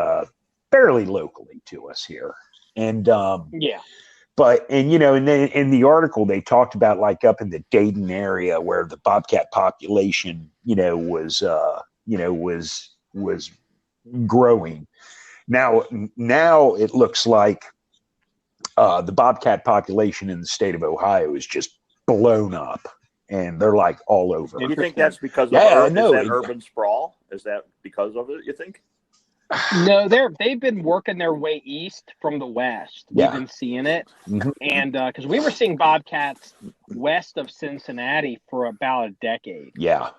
fairly locally to us here. And yeah. But in the article, they talked about like up in the Dayton area where the Bobcat population, was growing. Now it looks like the Bobcat population in the state of Ohio is just blown up, and they're like all over. Do you think that's because of urban sprawl? Is that because of it, you think? No, they've been working their way east from the west. We've been seeing it, and because we were seeing Bobcats west of Cincinnati for about a decade. Yeah,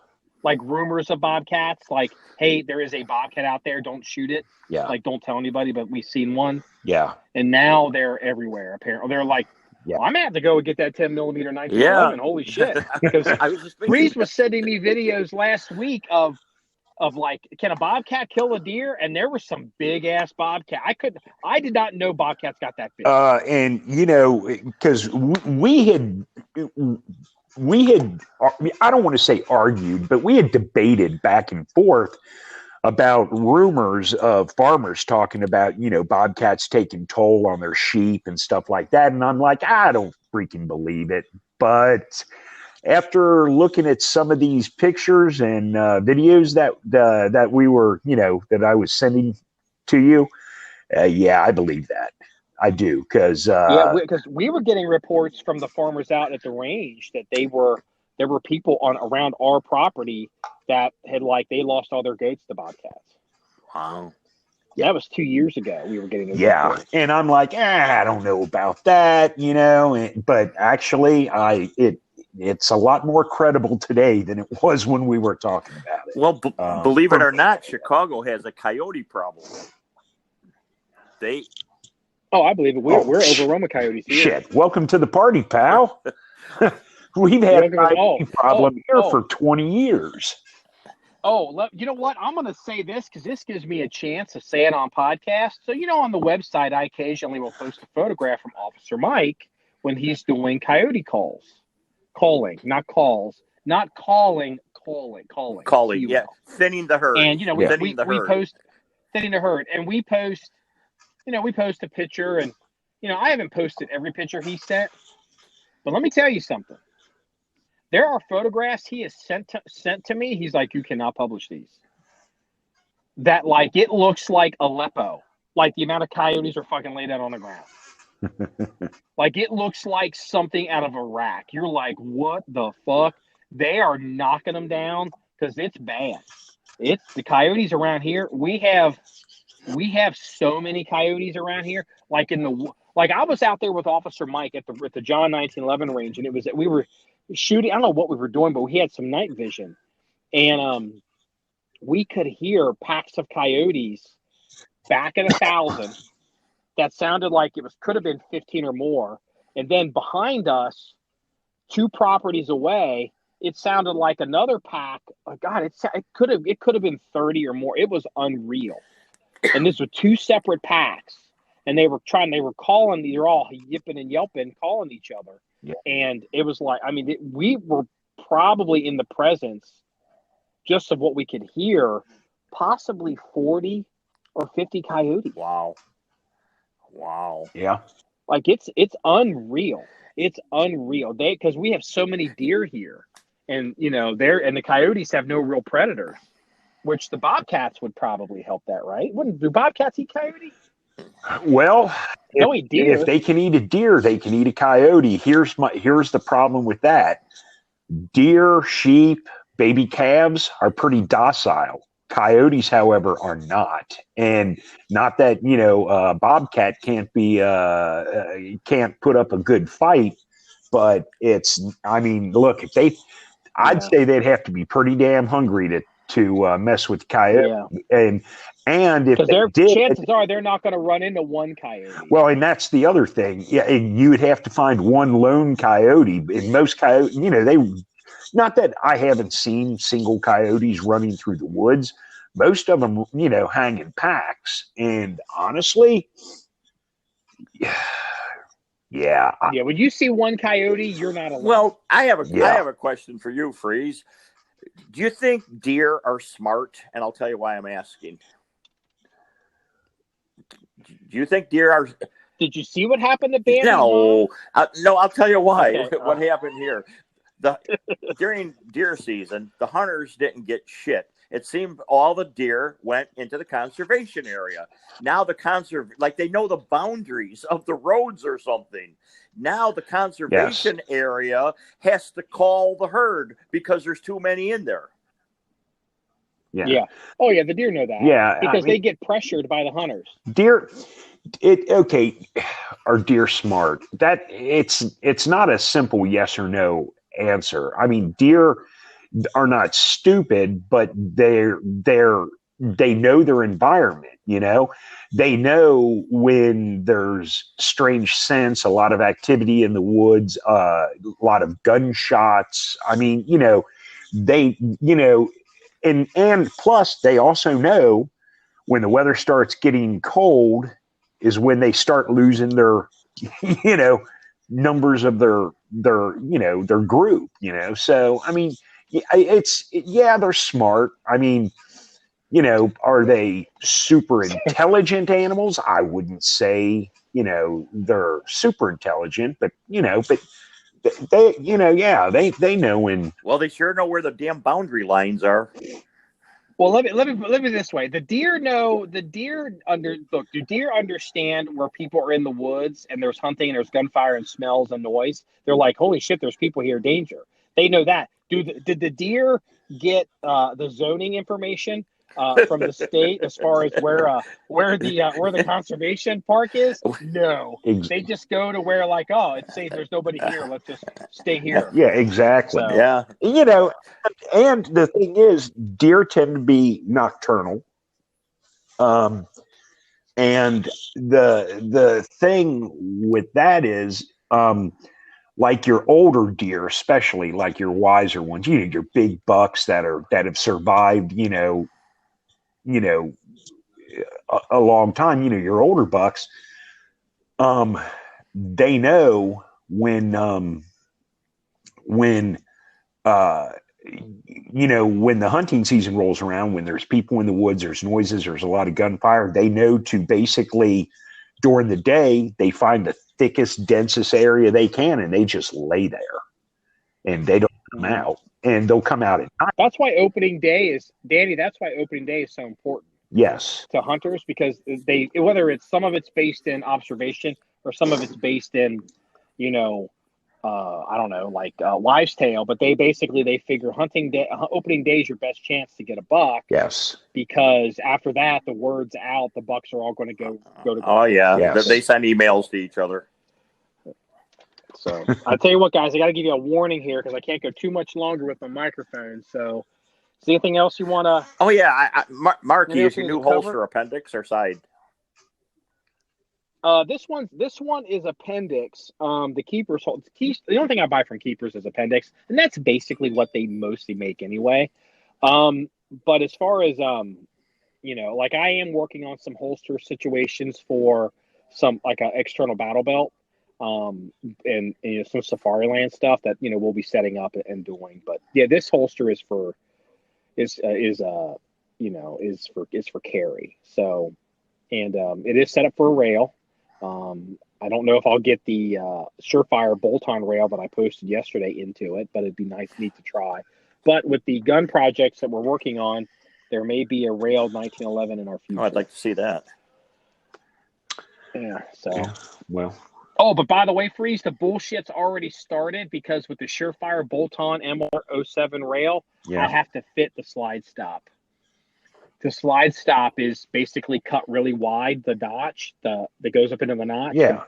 like rumors of Bobcats, like, hey, there is a Bobcat out there, don't shoot it. Yeah, like don't tell anybody, but we've seen one. Yeah, and now they're everywhere. Apparently, they're like, well, I'm gonna have to go and get that 10 millimeter 1911. Holy shit! Because Reese was sending me videos last week of like, can a Bobcat kill a deer? And there was some big ass Bobcat. I did not know Bobcats got that big. And because we had, I don't want to say argued, but we had debated back and forth about rumors of farmers talking about, Bobcats taking toll on their sheep and stuff like that. And I'm like, I don't freaking believe it. But after looking at some of these pictures and videos that we were, that I was sending to you, I believe that. I do, because we were getting reports from the farmers out at the range that there were people around our property that had they lost all their goats to Bobcats. Wow. Yeah, that was 2 years ago. We were getting those reports. And I'm like, I don't know about that, but actually, it's a lot more credible today than it was when we were talking about it. Well, believe it or not, Chicago has a coyote problem. Oh, I believe it. We're overrun with coyotes here. Shit. Welcome to the party, pal. We've had a coyote problem here for 20 years. Oh, you know what? I'm going to say this because this gives me a chance to say it on podcast. So, on the website, I occasionally will post a photograph from Officer Mike when he's doing coyote calling, not calls, not calling. Yeah, thinning the herd. And we post thinning the herd, and we post a picture, and I haven't posted every picture he sent, but let me tell you something. There are photographs he has sent to me. He's like, you cannot publish these. That it looks like Aleppo, like the amount of coyotes are fucking laid out on the ground. It looks like something out of Iraq. You're like, what the fuck? They are knocking them down because it's bad. It's the coyotes around here. We have so many coyotes around here. I was out there with Officer Mike at the John 1911 range, and we were shooting. I don't know what we were doing, but we had some night vision, and we could hear packs of coyotes back at 1,000. That sounded like could have been 15 or more, and then behind us, 2 properties away, it sounded like another pack. Oh God, it could have been 30 or more. It was unreal, and this were 2 separate packs, and they were calling. They're all yipping and yelping, calling each other. Yeah. And it was we were probably in the presence, just of what we could hear, possibly 40 or 50 coyotes. Wow. Yeah. It's unreal. It's unreal. Because we have so many deer here, and the coyotes have no real predators, which the Bobcats would probably help that, right? Do Bobcats eat coyotes? Well, if they can eat a deer, they can eat a coyote. Here's the problem with that. Deer, sheep, baby calves are pretty docile. Coyotes, however, are not. And not that, Bobcat can't put up a good fight, but look, I'd say they'd have to be pretty damn hungry to mess with coyote. Yeah. And if chances are they're not going to run into one coyote. Well, and that's the other thing. Yeah, you would have to find one lone coyote. And most coyotes, not that I haven't seen single coyotes running through the woods. Most of them, hang in packs. And honestly, yeah. When you see one coyote, you're not alone. Well, I have a question for you, Freeze. Do you think deer are smart? And I'll tell you why I'm asking. Do you think deer are? Did you see what happened to Bannon? No. I'll tell you why. Okay. What happened here? During deer season, the hunters didn't get shit. It seemed all the deer went into the conservation area. Now they know the boundaries of the roads or something. Now the conservation area has to call the herd because there's too many in there. Yeah. Oh yeah, the deer know that. Yeah, because they get pressured by the hunters. Are deer smart? That it's not a simple yes or no answer. Deer are not stupid, but they know their environment. They know when there's strange scents, a lot of activity in the woods, a lot of gunshots. And plus they also know when the weather starts getting cold is when they start losing their, numbers of their group, So, they're smart. Are they super intelligent animals? I wouldn't say, they're super intelligent, but they know when. Well, they sure know where the damn boundary lines are. Well, let me this way. Do deer understand where people are in the woods and there's hunting and there's gunfire and smells and noise? They're like, holy shit, there's people here, danger. They know that. Did the deer get the zoning information from the state as far as where the conservation park is? No, they just go to where it's safe. There's nobody here. Let's just stay here. Yeah, exactly. So, yeah, and the thing is, deer tend to be nocturnal. And the thing with that is, like your older deer, especially like your wiser ones, your big bucks that have survived, a long time, your older bucks, they know when when the hunting season rolls around, when there's people in the woods, there's noises, there's a lot of gunfire, they know to basically, during the day, they find the thickest, densest area they can, and they just lay there, and they don't come out, and they'll come out at night. That's why opening day is, Danny, that's why opening day is so important. Yes. To hunters, because whether it's some of it's based in observation or some of it's based in, I don't know, like wives' tale, but they figure hunting day, opening day is your best chance to get a buck. Yes. Because after that, the word's out, the bucks are all going to go to. Oh yeah, yes. They send emails to each other. So I'll tell you what, guys, I got to give you a warning here because I can't go too much longer with my microphone. So, is there anything else you want to? Oh yeah, Marky, is your new holster appendix or side? This one is appendix. The Keepers, the only thing I buy from Keepers is appendix, and that's basically what they mostly make anyway. But as far as like I am working on some holster situations for some like an external battle belt, and some Safariland stuff that we'll be setting up and doing. But yeah, this holster is for carry. So, and it is set up for a rail. I don't know if I'll get the Surefire bolt-on rail that I posted yesterday into it, but it'd be neat to try. But with the gun projects that we're working on, there may be a railed 1911 in our future. Oh, I'd like to see that. Yeah. So. Yeah, well. Oh, but by the way, Freeze, the bullshit's already started because with the Surefire bolt-on MR07 rail, I have to fit the slide stop. The slide stop is basically cut really wide. The notch, that goes up into the notch. Yeah.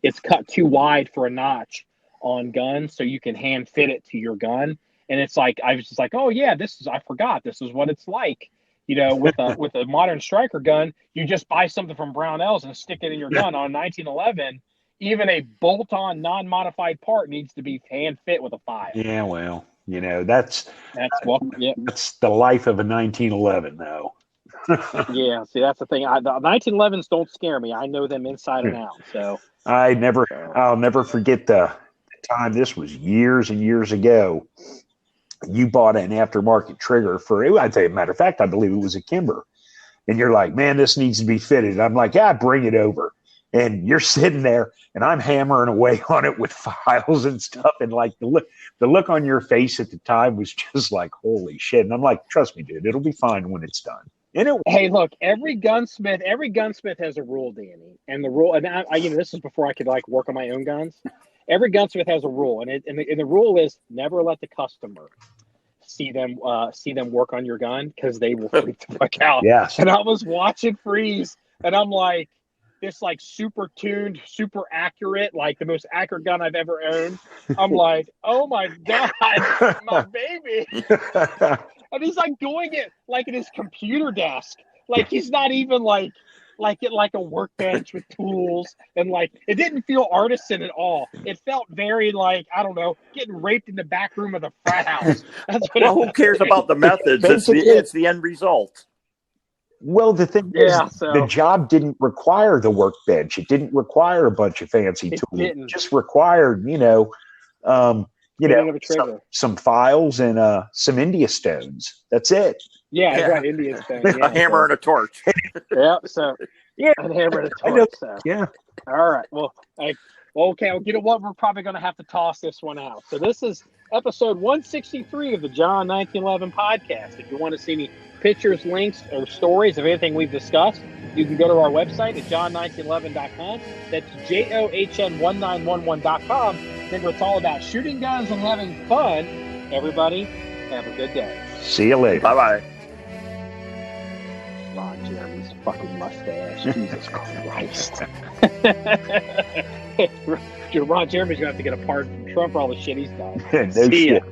It's cut too wide for a notch on guns, so you can hand fit it to your gun. And it's like I was just like, oh yeah, I forgot. This is what it's like. With a modern striker gun, you just buy something from Brownells and stick it in your gun. On 1911, even a bolt-on non-modified part needs to be hand fit with a file. Yeah, well. That's the life of a 1911, though. Yeah, see, that's the thing. The 1911s don't scare me. I know them inside and out. So I'll never forget the time. This was years and years ago. You bought an aftermarket trigger for, I'd say, a matter of fact, I believe it was a Kimber. And you're like, man, this needs to be fitted. I'm like, yeah, bring it over. And you're sitting there, and I'm hammering away on it with files and stuff. And like the look on your face at the time was just like, holy shit. And I'm like, trust me, dude, it'll be fine when it's done. And hey, look, every gunsmith has a rule, Danny. And the rule, and I this is before I could like work on my own guns. Every gunsmith has a rule, and the rule is never let the customer see them work on your gun because they will freak the fuck out. Yes. And I was watching Freeze, and I'm like, this like super tuned, super accurate, like the most accurate gun I've ever owned. I'm like, oh my God, my baby. And he's like doing it like in his computer desk. Like he's not even like a workbench with tools. And like, it didn't feel artisan at all. It felt very like, I don't know, getting raped in the back room of the frat house. That's what who cares about the methods? It's the end result. Well, the thing is, the job didn't require the workbench. It didn't require a bunch of fancy tools. It just required, some files and some India stones. That's it. Yeah, right, India stones. Yeah, a hammer and a torch. Yeah, so a hammer and a torch. So. Yeah. All right. Well, okay. Well, you know what? We're probably going to have to toss this one out. So this is episode 163 of the John 1911 podcast. If you want to see any pictures, links, or stories of anything we've discussed, you can go to our website at john1911.com. That's JOHN1911.com. Remember, it's all about shooting guns and having fun. Everybody, have a good day. See you later. Bye-bye. Ron Jeremy's fucking mustache. Jesus Christ. Ron Jeremy's going to have to get a pardon from Trump for all the shit he's done. No See ya. shit.